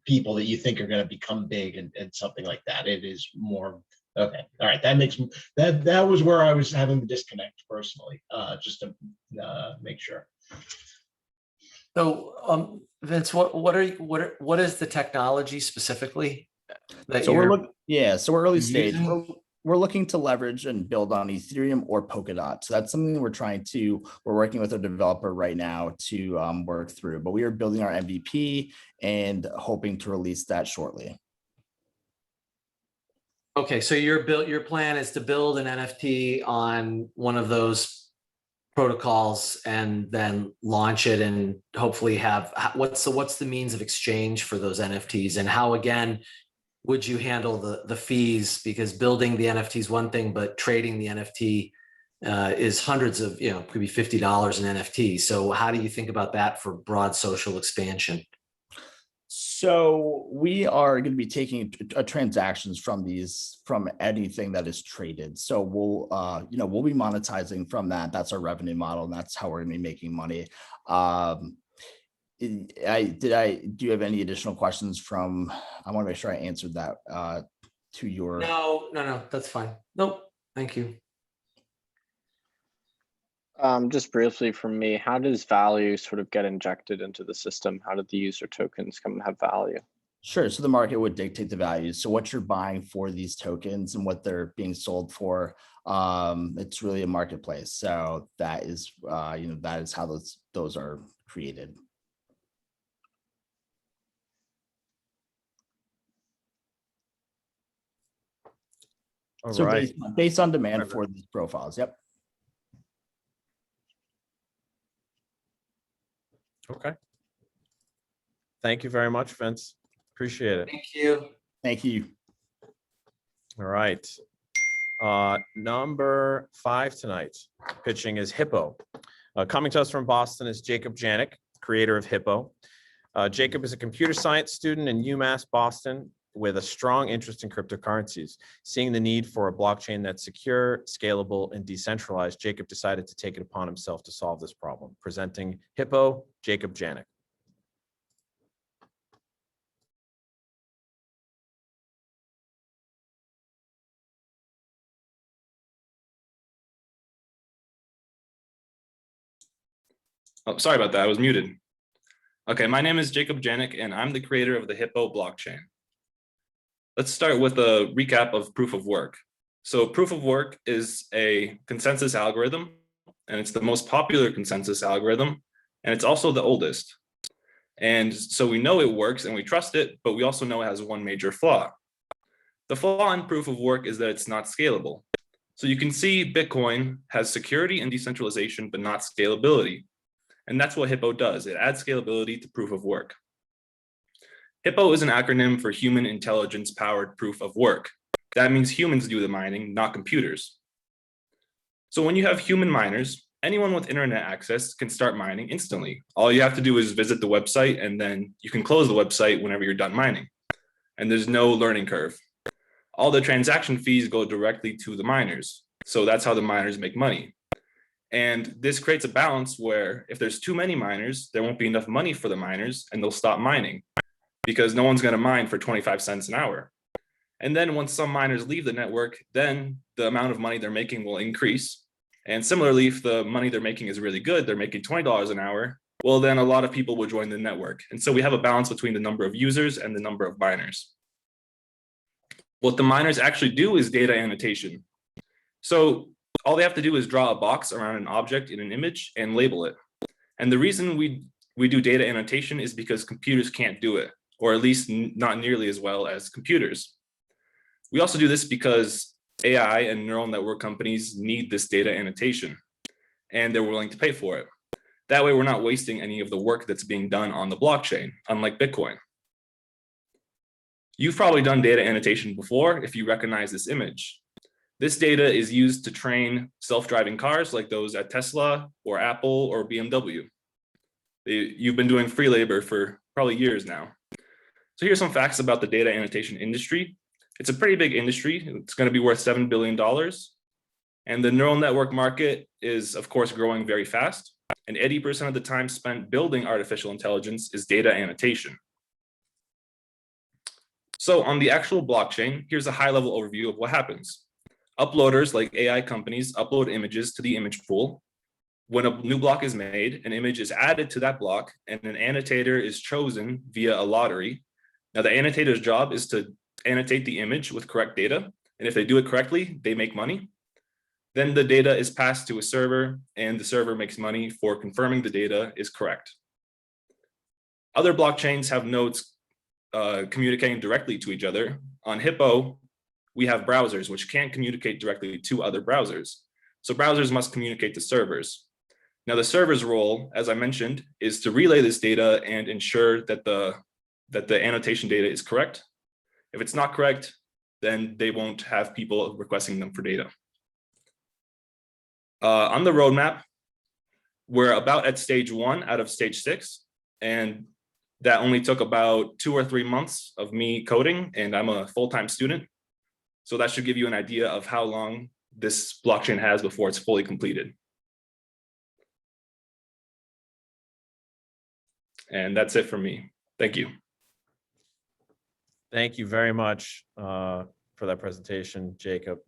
people that you think are going to become big and something like that. It is more Okay, all right, that makes that was where I was having the disconnect personally, just to make sure. So, Vince, what is the technology specifically that So you're so we're early stage. using? We're looking to leverage and build on Ethereum or Polkadot. So that's something we're working with a developer right now to work through, but we are building our MVP and hoping to release that shortly. Okay, so your plan is to build an NFT on one of those protocols and then launch it and hopefully what's the means of exchange for those NFTs, and how again would you handle the fees? Because building the NFT is one thing, but trading the NFT is hundreds of, could be $50 an NFT. So how do you think about that for broad social expansion? So we are going to be taking transactions from anything that is traded. So we'll be monetizing from that. That's our revenue model, and that's how we're going to be making money. Do you have any additional questions from? I want to make sure I answered that to your. No, that's fine. Nope. Thank you. Just briefly from me, how does value sort of get injected into the system? How do the user tokens come and have value? Sure. So the market would dictate the values. So what you're buying for these tokens and what they're being sold for, it's really a marketplace. So that is, that is how those are created. All So right. based on demand for these profiles. Yep. Okay. Thank you very much, Vince. Appreciate it. Thank you. Thank you. All right. Number 5 tonight, pitching is Hippo. Coming to us from Boston is Jacob Janik, creator of Hippo. Jacob is a computer science student in UMass Boston with a strong interest in cryptocurrencies. Seeing the need for a blockchain that's secure, scalable, and decentralized, Jacob decided to take it upon himself to solve this problem. Presenting Hippo, Jacob Janik. Oh, sorry about that, I was muted. Okay, my name is Jacob Janik, and I'm the creator of the Hippo blockchain. Let's start with a recap of proof of work. So proof of work is a consensus algorithm, and it's the most popular consensus algorithm, and it's also the oldest. And so we know it works and we trust it, but we also know it has one major flaw. The flaw in proof of work is that it's not scalable. So you can see Bitcoin has security and decentralization, but not scalability. And that's what Hippo does. It adds scalability to proof of work. Hippo is an acronym for Human Intelligence Powered Proof of Work. That means humans do the mining, not computers. So when you have human miners, anyone with internet access can start mining instantly. All you have to do is visit the website, and then you can close the website whenever you're done mining. And there's no learning curve. All the transaction fees go directly to the miners. So that's how the miners make money. And this creates a balance where if there's too many miners, there won't be enough money for the miners and they'll stop mining because no one's going to mine for 25 cents an hour. And then once some miners leave the network, then the amount of money they're making will increase. And similarly, if the money they're making is really good, they're making $20 an hour, well, then a lot of people will join the network. And so we have a balance between the number of users and the number of miners. What the miners actually do is data annotation. So all they have to do is draw a box around an object in an image and label it. And the reason we do data annotation is because computers can't do it, or at least not nearly as well as computers. We also do this because AI and neural network companies need this data annotation, and they're willing to pay for it. That way, we're not wasting any of the work that's being done on the blockchain, unlike Bitcoin. You've probably done data annotation before if you recognize this image. This data is used to train self-driving cars like those at Tesla or Apple or BMW. You've been doing free labor for probably years now. So here's some facts about the data annotation industry. It's a pretty big industry. It's going to be worth $7 billion. And the neural network market is, of course, growing very fast. And 80% of the time spent building artificial intelligence is data annotation. So on the actual blockchain, here's a high-level overview of what happens. Uploaders like AI companies upload images to the image pool. When a new block is made, an image is added to that block and an annotator is chosen via a lottery. Now the annotator's job is to annotate the image with correct data. And if they do it correctly, they make money. Then the data is passed to a server and the server makes money for confirming the data is correct. Other blockchains have nodes communicating directly to each other. On Hippo, we have browsers which can't communicate directly to other browsers. So browsers must communicate to servers. Now the server's role, as I mentioned, is to relay this data and ensure that the annotation data is correct. If it's not correct, then they won't have people requesting them for data. On the roadmap, we're about at stage 1 out of stage 6, and that only took about 2 or 3 months of me coding, and I'm a full-time student. So that should give you an idea of how long this blockchain has before it's fully completed. And that's it for me. Thank you. Thank you very much for that presentation, Jacob.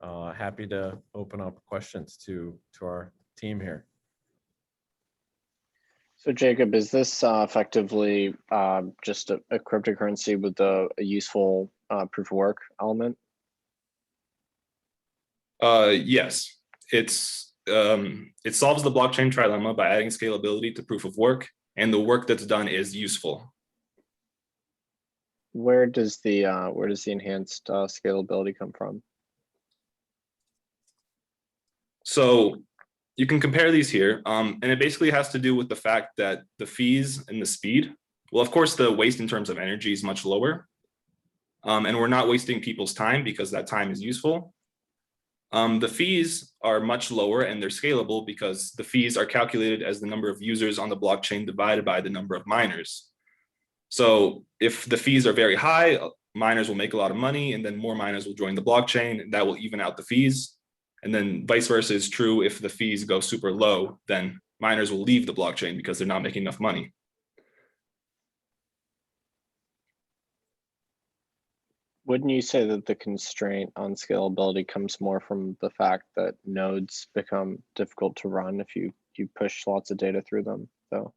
Happy to open up questions to our team here. So Jacob, is this effectively just a cryptocurrency with a useful proof of work element? Yes, it solves the blockchain trilemma by adding scalability to proof of work, and the work that's done is useful. Where does the enhanced scalability come from? So you can compare these here, and it basically has to do with the fact that the fees and the speed, well, of course, the waste in terms of energy is much lower, and we're not wasting people's time because that time is useful. The fees are much lower and they're scalable because the fees are calculated as the number of users on the blockchain divided by the number of miners. So if the fees are very high, miners will make a lot of money and then more miners will join the blockchain and that will even out the fees. And then vice versa is true. If the fees go super low, then miners will leave the blockchain because they're not making enough money. Wouldn't you say that the constraint on scalability comes more from the fact that nodes become difficult to run if you push lots of data through them, though?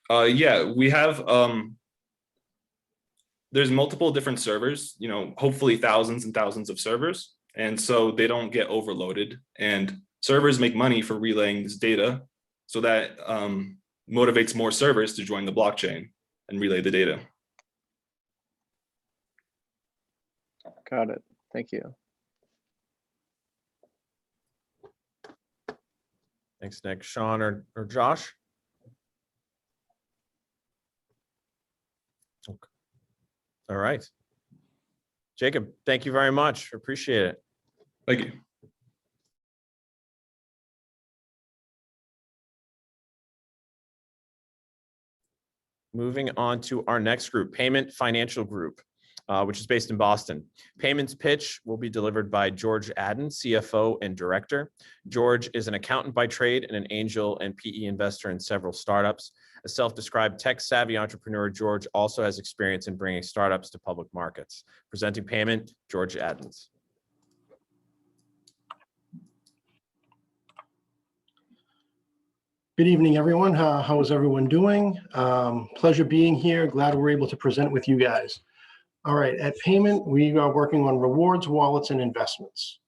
Yeah, we have, there's multiple different servers, hopefully thousands and thousands of servers. And so they don't get overloaded, and servers make money for relaying this data. So that motivates more servers to join the blockchain and relay the data. Got it. Thank you. Thanks, Nick. Sean or Josh? Okay. All right. Jacob, thank you very much. Appreciate it. Thank you. Moving on to our next group, Payment Financial Group, which is based in Boston. Payments pitch will be delivered by George Adden, CFO and director. George is an accountant by trade and an angel and PE investor in several startups. A self-described tech-savvy entrepreneur, George also has experience in bringing startups to public markets. Presenting payment, George Adden. Good evening, everyone. How is everyone doing? Pleasure being here. Glad we're able to present with you guys. All right, at Payment, we are working on rewards, wallets, and investments.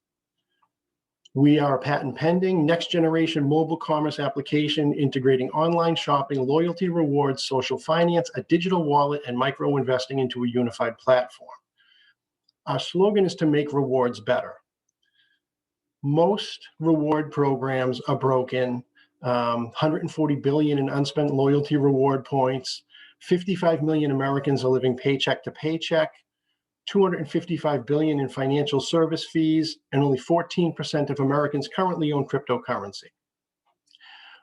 We are patent pending, next generation mobile commerce application integrating online shopping, loyalty rewards, social finance, a digital wallet, and micro investing into a unified platform. Our slogan is to make rewards better. Most reward programs are broken. 140 billion in unspent loyalty reward points. 55 million Americans are living paycheck to paycheck. 255 billion in financial service fees, and only 14% of Americans currently own cryptocurrency.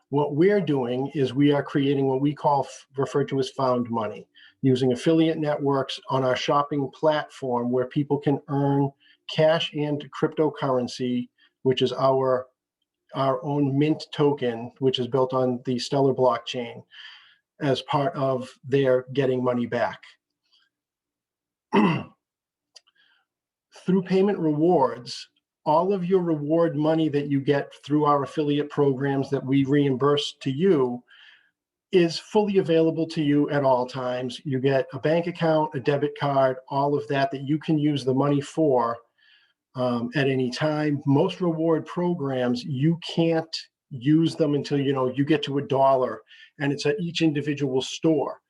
What we're doing is we are creating what we refer to as found money, using affiliate networks on our shopping platform where people can earn cash and cryptocurrency, which is our own mint token, which is built on the Stellar blockchain, as part of their getting money back. Through payment rewards, all of your reward money that you get through our affiliate programs that we reimburse to you is fully available to you at all times. You get a bank account, a debit card, all of that you can use the money for at any time. Most reward programs, you can't use them until you get to $1, and it's at each individual store.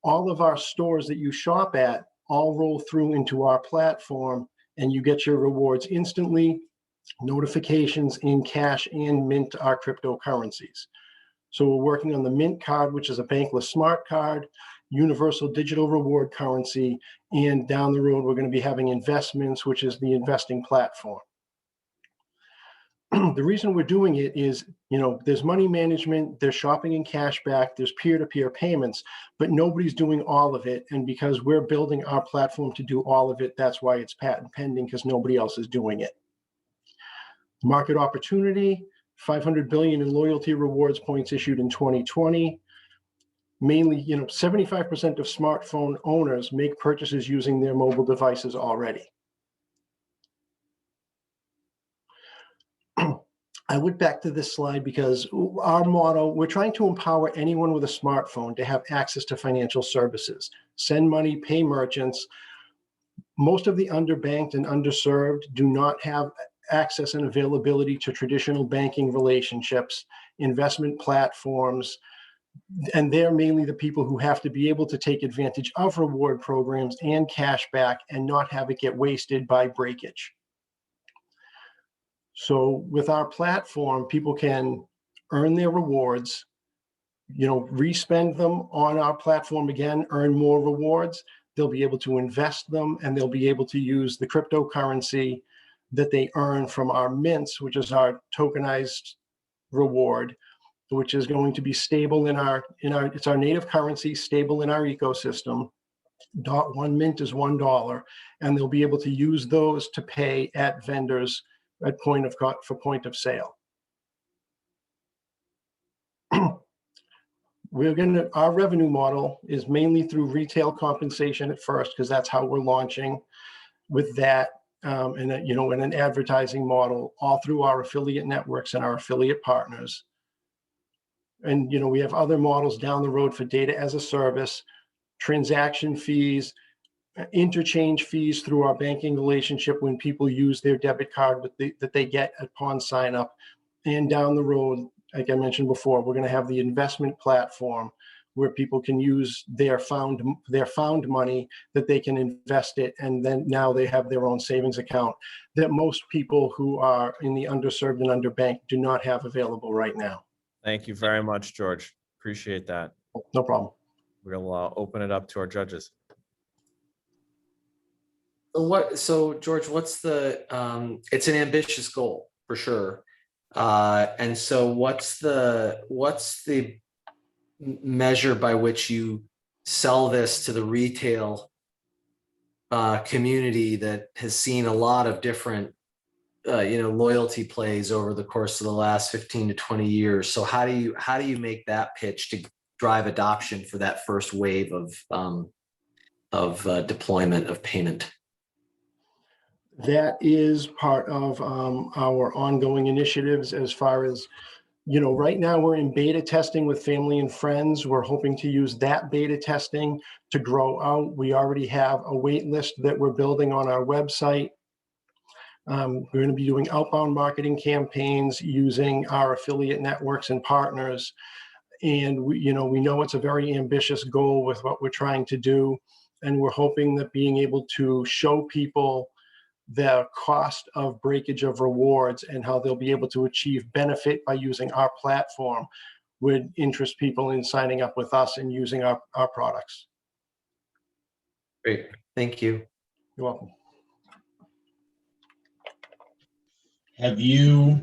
All of our stores that you shop at all roll through into our platform, and you get your rewards instantly, notifications in cash and mint our cryptocurrencies. So we're working on the Mint card, which is a bankless smart card, universal digital reward currency, and down the road, we're going to be having investments, which is the investing platform. The reason we're doing it is, there's money management, there's shopping and cash back, there's peer-to-peer payments, but nobody's doing all of it. And because we're building our platform to do all of it, that's why it's patent pending, because nobody else is doing it. Market opportunity, 500 billion in loyalty rewards points issued in 2020. Mainly, 75% of smartphone owners make purchases using their mobile devices already. I went back to this slide because our motto, we're trying to empower anyone with a smartphone to have access to financial services, send money, pay merchants. Most of the underbanked and underserved do not have access and availability to traditional banking relationships, investment platforms, and they're mainly the people who have to be able to take advantage of reward programs and cash back and not have it get wasted by breakage. So with our platform, people can earn their rewards, respend them on our platform again, earn more rewards. They'll be able to invest them, and they'll be able to use the cryptocurrency that they earn from our mints, which is our tokenized reward, which is going to be stable it's our native currency, stable in our ecosystem. One mint is $1, and they'll be able to use those to pay at vendors at point of sale. Our revenue model is mainly through retail compensation at first, because that's how we're launching with that, and an advertising model all through our affiliate networks and our affiliate partners. And we have other models down the road for data as a service, transaction fees, interchange fees through our banking relationship when people use their debit card that they get upon sign up. And down the road, like I mentioned before, we're going to have the investment platform where people can use their found money that they can invest it, and then now they have their own savings account that most people who are in the underserved and underbanked do not have available right now. Thank you very much, George. Appreciate that. No problem. We'll open it up to our judges. So George, what's the, it's an ambitious goal for sure. And so what's the measure by which you sell this to the retail community that has seen a lot of different, loyalty plays over the course of the last 15 to 20 years? So how do you make that pitch to drive adoption for that first wave of deployment of payment? That is part of our ongoing initiatives as far as, right now we're in beta testing with family and friends. We're hoping to use that beta testing to grow out. We already have a wait list that we're building on our website. We're going to be doing outbound marketing campaigns using our affiliate networks and partners. And we know it's a very ambitious goal with what we're trying to do. And we're hoping that being able to show people the cost of breakage of rewards and how they'll be able to achieve benefit by using our platform would interest people in signing up with us and using our products. Great, thank you. You're welcome. Have you,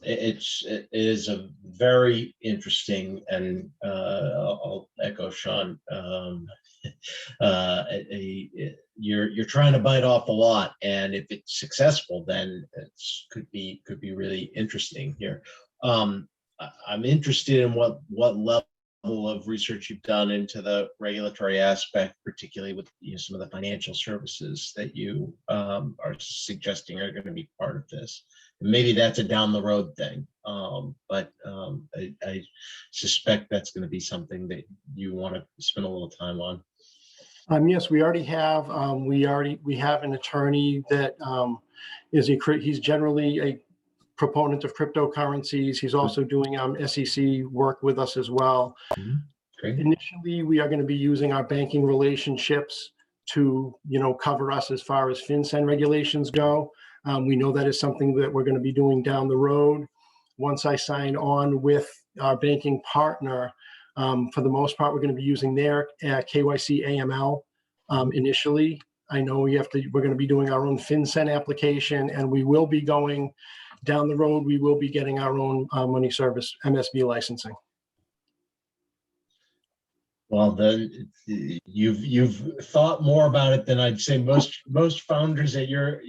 it is a very interesting, and I'll echo Sean, you're trying to bite off a lot, and if it's successful, then it could be really interesting here. I'm interested in what level of research you've done into the regulatory aspect, particularly with some of the financial services that you are suggesting are going to be part of this. And maybe that's a down the road thing, but I suspect that's going to be something that you want to spend a little time on. Yes, we already have. We have an attorney that he's generally a proponent of cryptocurrencies. He's also doing SEC work with us as well. Great. Initially, we are going to be using our banking relationships to, cover us as far as FinCEN regulations go. We know that is something that we're going to be doing down the road. Once I sign on with our banking partner, for the most part, we're going to be using their KYC AML initially. I know we're going to be doing our own FinCEN application, and we will be going down the road. We will be getting our own money service MSB licensing. Well, then you've thought more about it than I'd say most founders at your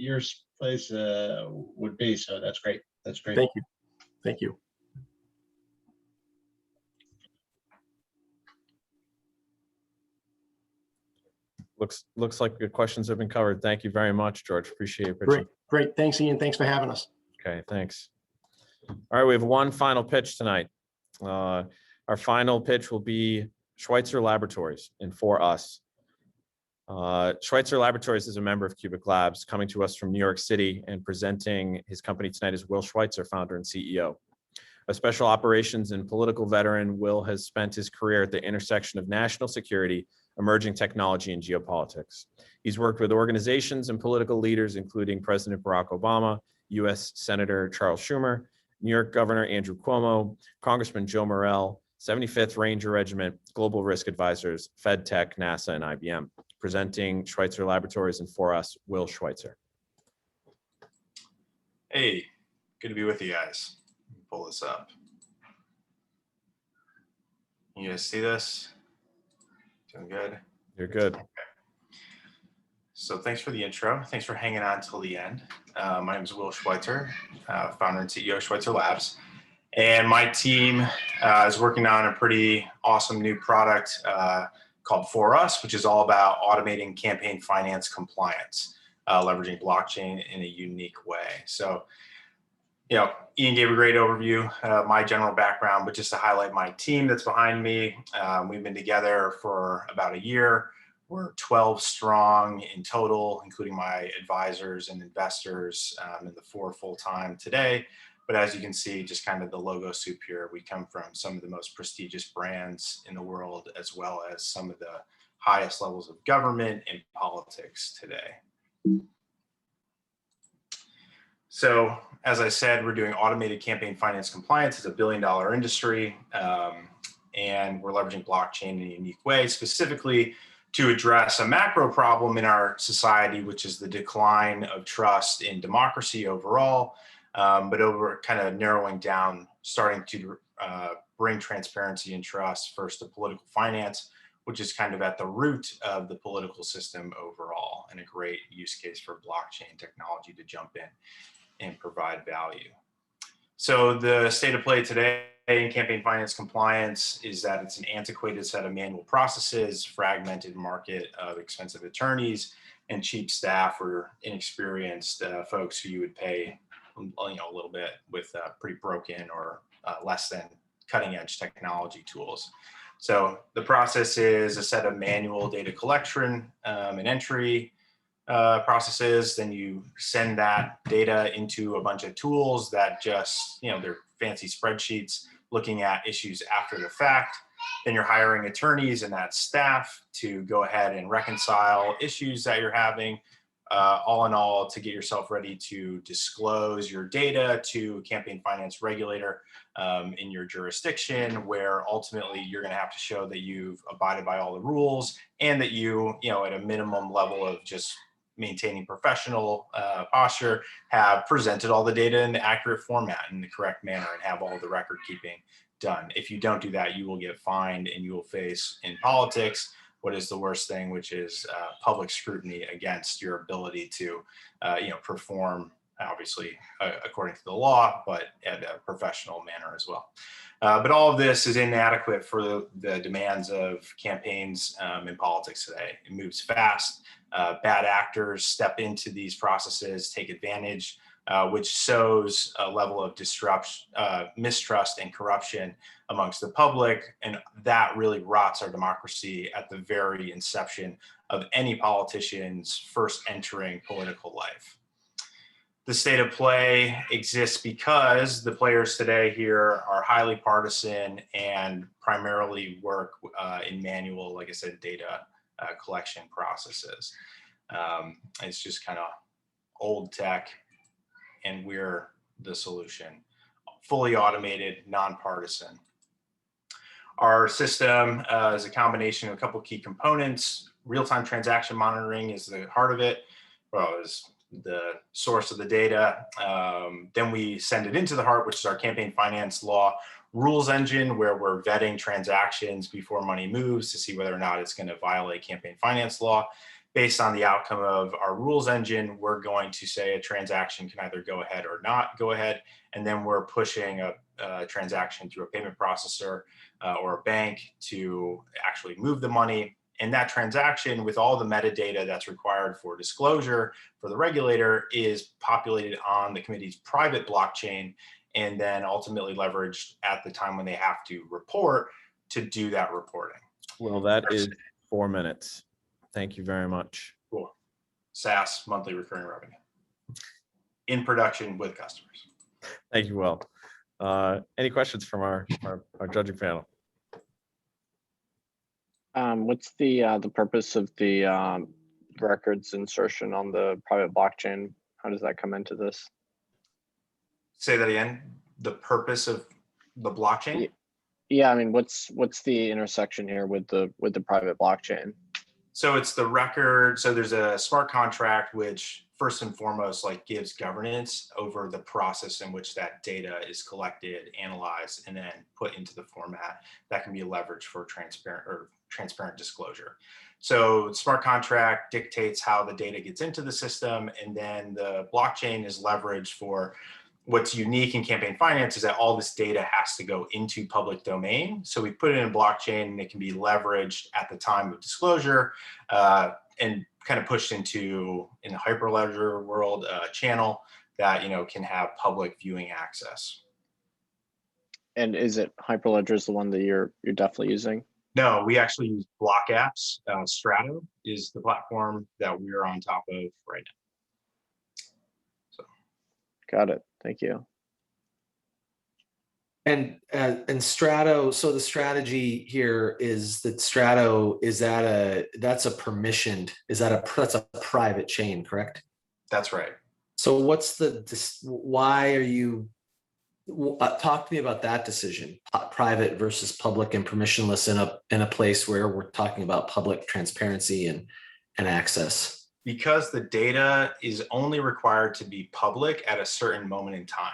place would be. So that's great. That's great. Thank you. Thank you. Looks like your questions have been covered. Thank you very much, George. Appreciate it. Richard. Great. Thanks, Ian. Thanks for having us. Okay, thanks. All right, we have one final pitch tonight. Our final pitch will be Schweitzer Laboratories and For Us. Schweitzer Laboratories is a member of QUBIC Labs, coming to us from New York City, and presenting his company tonight is Will Schweitzer, founder and CEO. A special operations and political veteran, Will has spent his career at the intersection of national security, emerging technology, and geopolitics. He's worked with organizations and political leaders, including President Barack Obama, U.S. Senator Charles Schumer, New York Governor Andrew Cuomo, Congressman Joe Morrell, 75th Ranger Regiment, Global Risk Advisors, FedTech, NASA, and IBM. Presenting Schweitzer Laboratories and For Us, Will Schweitzer. Hey, good to be with you guys. Let me pull this up. Can you guys see this? Doing good? You're good. Okay. So thanks for the intro. Thanks for hanging on till the end. My name is Will Schweitzer, founder and CEO of Schweitzer Labs. And my team is working on a pretty awesome new product called For Us, which is all about automating campaign finance compliance, leveraging blockchain in a unique way. So, Ian gave a great overview of my general background, but just to highlight my team that's behind me, we've been together for about a year. We're 12 strong in total, including my advisors and investors, and the 4 full-time today. But as you can see, just kind of the logo soup here, we come from some of the most prestigious brands in the world, as well as some of the highest levels of government and politics today. So, as I said, we're doing automated campaign finance compliance. It's a $1 billion industry, and we're leveraging blockchain in a unique way, specifically to address a macro problem in our society, which is the decline of trust in democracy overall. But over kind of narrowing down, starting to bring transparency and trust first to political finance, which is kind of at the root of the political system overall, and a great use case for blockchain technology to jump in and provide value. So the state of play today in campaign finance compliance is that it's an antiquated set of manual processes, fragmented market of expensive attorneys, and cheap staff or inexperienced folks who you would pay a little bit with pretty broken or less than cutting edge technology tools. So the process is a set of manual data collection and entry processes. Then you send that data into a bunch of tools that just, they're fancy spreadsheets looking at issues after the fact. Then you're hiring attorneys and that staff to go ahead and reconcile issues that you're having. All in all, to get yourself ready to disclose your data to a campaign finance regulator in your jurisdiction, where ultimately you're going to have to show that you've abided by all the rules and that you, at a minimum level of just maintaining professional posture, have presented all the data in the accurate format in the correct manner and have all the record keeping done. If you don't do that, you will get fined and you will face in politics what is the worst thing, which is public scrutiny against your ability to perform obviously according to the law, but in a professional manner as well. But all of this is inadequate for the demands of campaigns in politics today. It moves fast. Bad actors step into these processes, take advantage, which sows a level of mistrust and corruption amongst the public. And that really rots our democracy at the very inception of any politician's first entering political life. The state of play exists because the players today here are highly partisan and primarily work in manual, like I said, data collection processes. It's just kind of old tech, and we're the solution. Fully automated, nonpartisan. Our system is a combination of a couple key components. Real-time transaction monitoring is the heart of it. Well, is the source of the data. Then we send it into the heart, which is our campaign finance law rules engine, where we're vetting transactions before money moves to see whether or not it's going to violate campaign finance law. Based on the outcome of our rules engine, we're going to say a transaction can either go ahead or not go ahead. And then we're pushing a transaction through a payment processor or a bank to actually move the money. And that transaction, with all the metadata that's required for disclosure for the regulator, is populated on the committee's private blockchain and then ultimately leveraged at the time when they have to report to do that reporting. Well, that is 4 minutes. Thank you very much. Cool. SaaS, monthly recurring revenue, in production with customers. Thank you, Will. Any questions from our judging panel? What's the purpose of the records insertion on the private blockchain? How does that come into this? Say that again. The purpose of the blockchain? Yeah, I mean, what's the intersection here with the private blockchain? So it's the record. So there's a smart contract, which first and foremost, like, gives governance over the process in which that data is collected, analyzed, and then put into the format that can be leveraged for transparent disclosure. So smart contract dictates how the data gets into the system, and then the blockchain is leveraged for what's unique in campaign finance is that all this data has to go into public domain. So we put it in a blockchain and it can be leveraged at the time of disclosure and kind of pushed into, in the Hyperledger world, a channel that, you know, can have public viewing access. And is it Hyperledger is the one that you're definitely using? No, we actually use Block Apps. Strato is the platform that we're on top of right now. So. Got it. Thank you. And Strato, so the strategy here is that Strato, that's a permissioned, that's a private chain, correct? That's right. So what's why are you, talk to me about that decision, private versus public and permissionless in a place where we're talking about public transparency and access. Because the data is only required to be public at a certain moment in time.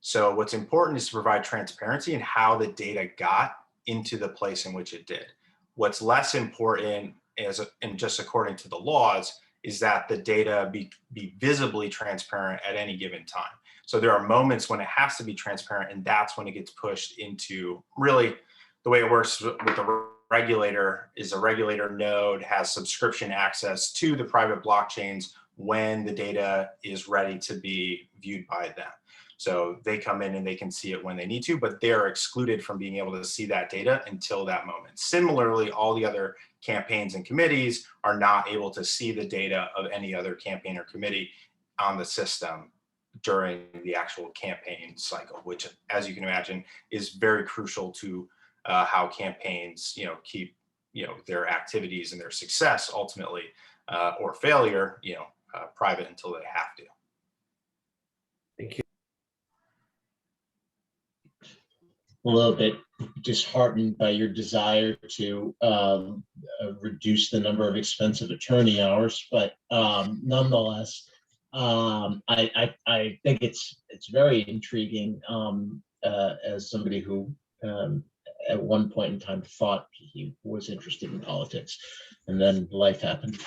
So what's important is to provide transparency in how the data got into the place in which it did. What's less important, and just according to the laws, is that the data be visibly transparent at any given time. So there are moments when it has to be transparent, and that's when it gets pushed into, really, the way it works with the regulator is a regulator node has subscription access to the private blockchains when the data is ready to be viewed by them. So they come in and they can see it when they need to, but they're excluded from being able to see that data until that moment. Similarly, all the other campaigns and committees are not able to see the data of any other campaign or committee on the system during the actual campaign cycle, which, as you can imagine, is very crucial to how campaigns, you know, keep, you know, their activities and their success ultimately, or failure, you know, private until they have to. Thank you. A little bit disheartened by your desire to reduce the number of expensive attorney hours, but nonetheless, I think it's very intriguing as somebody who at one point in time thought he was interested in politics, and then life happened.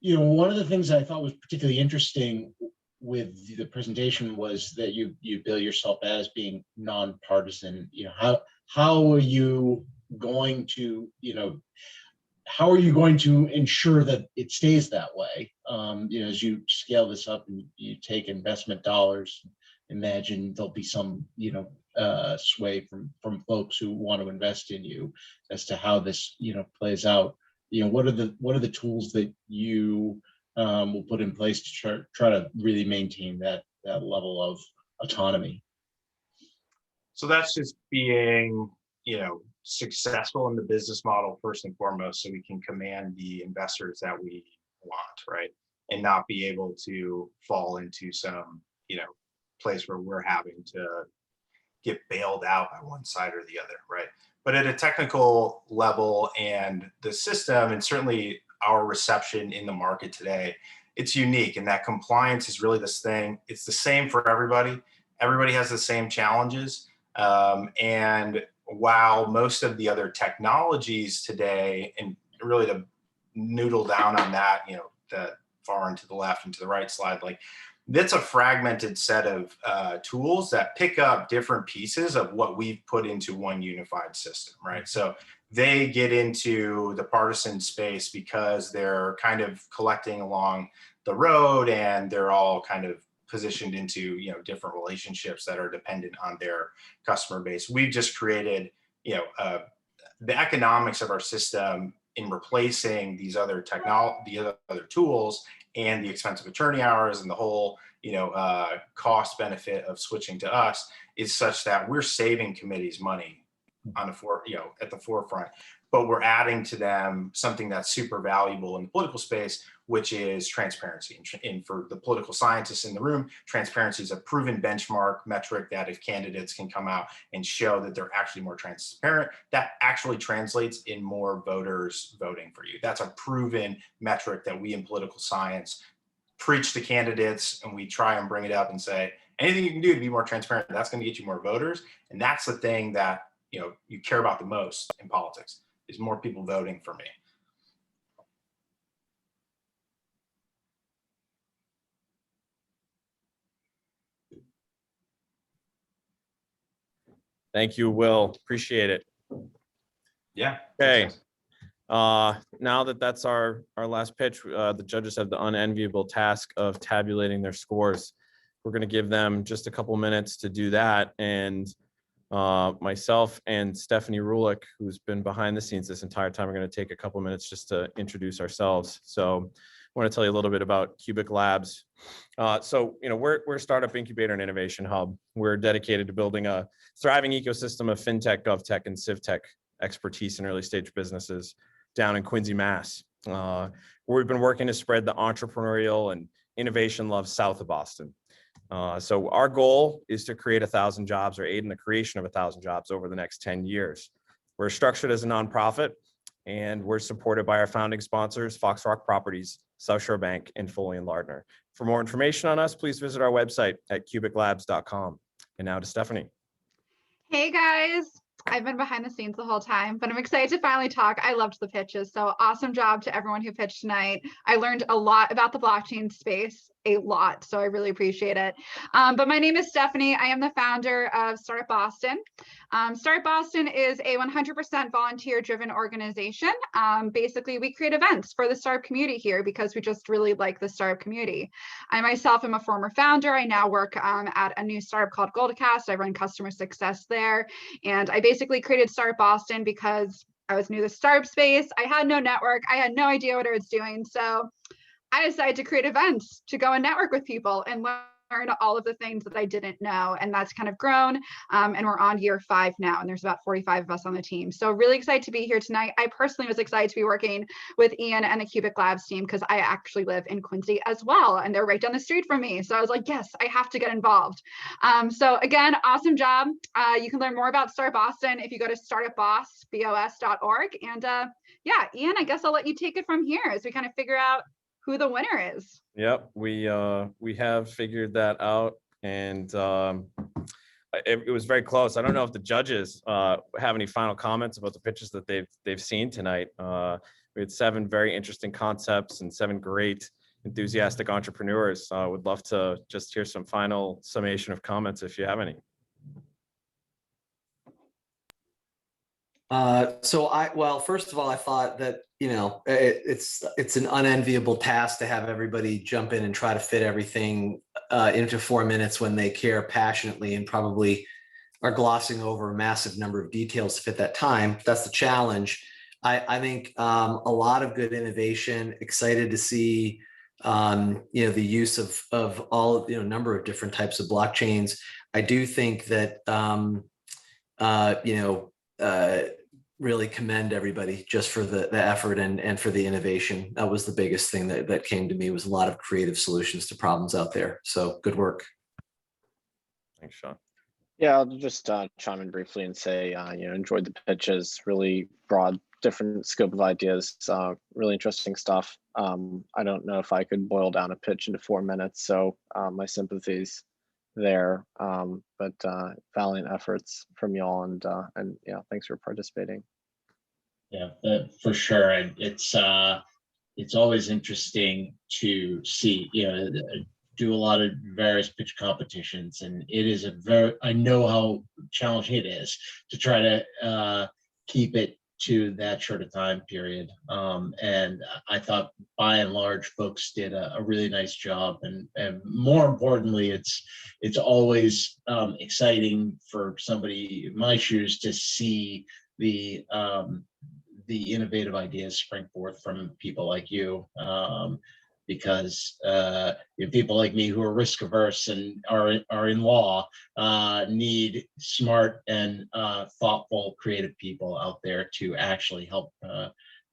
one of the things that I thought was particularly interesting with the presentation was that you bill yourself as being nonpartisan. How are you going to, how are you going to ensure that it stays that way? As you scale this up and you take investment dollars, imagine there'll be some, sway from folks who want to invest in you as to how this, plays out. What are the tools that you will put in place to try to really maintain that level of autonomy? So that's just being, successful in the business model first and foremost, so we can command the investors that we want, right? And not be able to fall into some, place where we're having to get bailed out by one side or the other, right? But at a technical level and the system, and certainly our reception in the market today, it's unique, and that compliance is really this thing. It's the same for everybody. Everybody has the same challenges. And while most of the other technologies today, and really to noodle down on that, the far and to the left and to the right slide, like that's a fragmented set of tools that pick up different pieces of what we've put into one unified system, right? So they get into the partisan space because they're kind of collecting along the road, and they're all kind of positioned into different relationships that are dependent on their customer base. We've just created the economics of our system in replacing these other tools and the expensive attorney hours and the whole cost benefit of switching to us is such that we're saving committees money on at the forefront, but we're adding to them something that's super valuable in the political space, which is transparency. And for the political scientists in the room, transparency is a proven benchmark metric that if candidates can come out and show that they're actually more transparent, that actually translates in more voters voting for you. That's a proven metric that we in political science preach to candidates, and we try and bring it up and say, anything you can do to be more transparent, that's going to get you more voters. And that's the thing that you care about the most in politics, is more people voting for me. Thank you, Will. Appreciate it. Yeah. Okay. Now that's our last pitch, the judges have the unenviable task of tabulating their scores. We're going to give them just a couple minutes to do that. And myself and Stephanie Rulick, who's been behind the scenes this entire time, are going to take a couple minutes just to introduce ourselves. So I want to tell you a little bit about QUBIC Labs. We're a startup incubator and innovation hub. We're dedicated to building a thriving ecosystem of fintech, govtech, and civtech expertise in early stage businesses down in Quincy, Mass. Where we've been working to spread the entrepreneurial and innovation love south of Boston. So our goal is to create 1,000 jobs, or aid in the creation of 1,000 jobs over the next 10 years. We're structured as a nonprofit, and we're supported by our founding sponsors, Fox Rock Properties, South Shore Bank, and Foley & Lardner. For more information on us, please visit our website at QUBICLabs.com. And now to Stephanie. Hey guys, I've been behind the scenes the whole time, but I'm excited to finally talk. I loved the pitches, so awesome job to everyone who pitched tonight. I learned a lot about the blockchain space, a lot, so I really appreciate it. But my name is Stephanie. I am the founder of Startup Boston. Startup Boston is a 100% volunteer-driven organization. Basically, we create events for the startup community here because we just really like the startup community. I myself am a former founder. I now work at a new startup called Goldcast. I run customer success there, and I basically created Startup Boston because I was new to the startup space. I had no network. I had no idea what I was doing, so I decided to create events to go and network with people and learn all of the things that I didn't know. And that's kind of grown. And we're on year 5 now, and there's about 45 of us on the team. So really excited to be here tonight. I personally was excited to be working with Ian and the QUBIC Labs team because I actually live in Quincy as well, and they're right down the street from me. So I was like, yes, I have to get involved. So again, awesome job. You can learn more about Startup Boston if you go to startupbos.org. And yeah, Ian, I guess I'll let you take it from here as we kind of figure out who the winner is. Yep, we have figured that out, and it was very close. I don't know if the judges have any final comments about the pitches that they've seen tonight, We had 7 very interesting concepts and 7 great enthusiastic entrepreneurs. Would love to just hear some final summation of comments if you have any. Well, first of all, I thought that, it's an unenviable task to have everybody jump in and try to fit everything into 4 minutes when they care passionately and probably are glossing over a massive number of details to fit that time. That's the challenge. I think a lot of good innovation, excited to see the use of all, number of different types of blockchains. I do think that, really commend everybody just for the effort and for the innovation. That was the biggest thing that came to me, was a lot of creative solutions to problems out there. So good work. Thanks, Sean. Yeah, I'll just chime in briefly and say, enjoyed the pitches, really broad, different scope of ideas, really interesting stuff. I don't know if I could boil down a pitch into 4 minutes, so my sympathies there, but valiant efforts from y'all, and yeah, thanks for participating. Yeah, for sure. And it's always interesting to see, do a lot of various pitch competitions, and it is I know how challenging it is to try to keep it to that short a time period. And I thought by and large folks did a really nice job, and more importantly, it's always exciting for somebody in my shoes to see the innovative ideas spring forth from people like you, because people like me who are risk averse and are in law need smart and thoughtful, creative people out there to actually help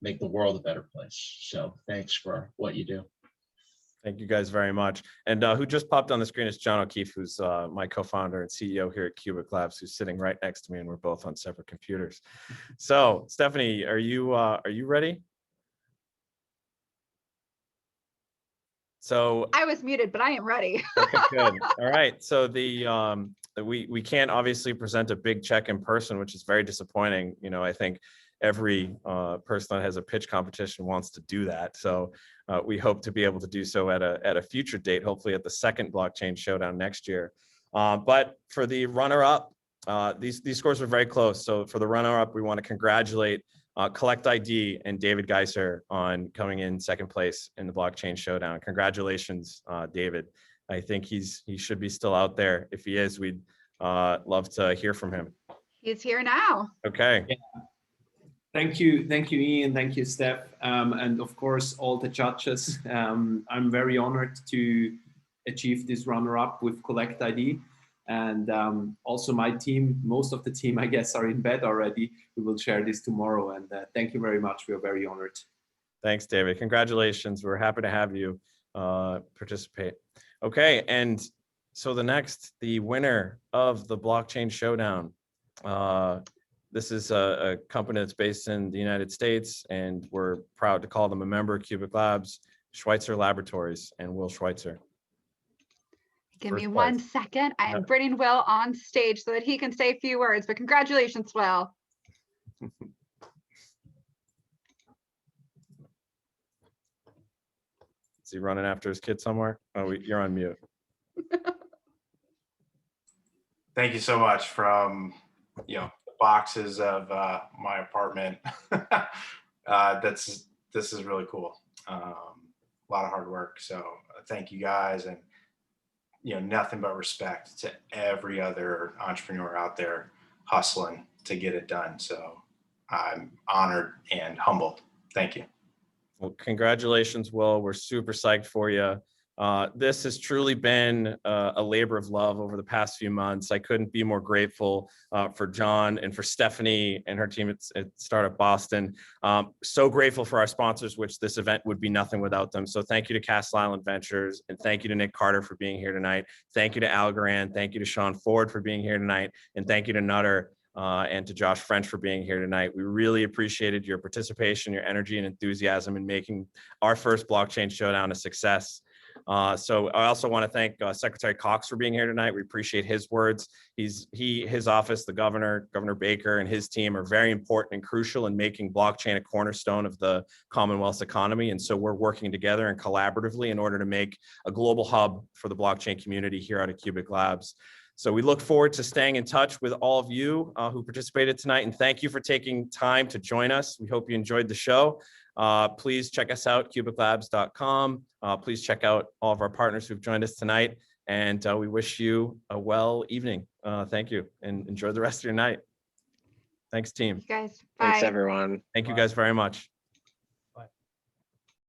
make the world a better place. So thanks for what you do. Thank you guys very much. And who just popped on the screen is John O'Keefe, who's my co-founder and CEO here at QUBIC Labs, who's sitting right next to me, and we're both on separate computers. So Stephanie, are you ready? So I was muted, but I am ready. Okay, good. All right. So we can't obviously present a big check in person, which is very disappointing. I think every person that has a pitch competition wants to do that. So we hope to be able to do so at a future date, hopefully at the second Blockchain Showdown next year. But for the runner-up, these scores were very close. So for the runner-up, we want to congratulate Collect ID and David Geiser on coming in second place in the Blockchain Showdown. Congratulations, David. I think he should be still out there. If he is, we'd love to hear from him. He's here now. Okay. Yeah. Thank you, Ian. Thank you, Steph, and of course all the judges. I'm very honored to achieve this runner-up with Collect ID. And also my team, most of the team, I guess, are in bed already. We will share this tomorrow. And thank you very much. We are very honored. Thanks, David. Congratulations. We're happy to have you participate. Okay. And so the winner of the Blockchain Showdown, this is a company that's based in the United States, and we're proud to call them a member of QUBIC Labs, Schweitzer Laboratories, and Will Schweitzer. Give me 1 second. I am bringing Will on stage so that he can say a few words, but congratulations, Will. Is he running after his kid somewhere? Oh, you're on mute. Thank you so much. From the boxes of my apartment. This is really cool. A lot of hard work. So thank you guys, and nothing but respect to every other entrepreneur out there hustling to get it done. So I'm honored and humbled. Thank you. Well, congratulations, Will. We're super psyched for you. This has truly been a labor of love over the past few months. I couldn't be more grateful for John and for Stephanie and her team at Startup Boston. So grateful for our sponsors, which this event would be nothing without them. So thank you to Castle Island Ventures, and thank you to Nick Carter for being here tonight. Thank you to Al Garan. Thank you to Sean Ford for being here tonight. And thank you to Nutter and to Josh French for being here tonight. We really appreciated your participation, your energy and enthusiasm in making our first Blockchain Showdown a success. So I also want to thank Secretary Cox for being here tonight. We appreciate his words. His office, the Governor Baker, and his team are very important and crucial in making blockchain a cornerstone of the Commonwealth's economy. And so we're working together and collaboratively in order to make a global hub for the blockchain community here out of QUBIC Labs. So we look forward to staying in touch with all of you who participated tonight, and thank you for taking time to join us. We hope you enjoyed the show. Please check us out, QUBICLabs.com. Please check out all of our partners who've joined us tonight, and we wish you a well evening. Thank you, and enjoy the rest of your night. Thanks, team. Thanks, guys. Bye. Thanks, everyone. Thank you guys very much.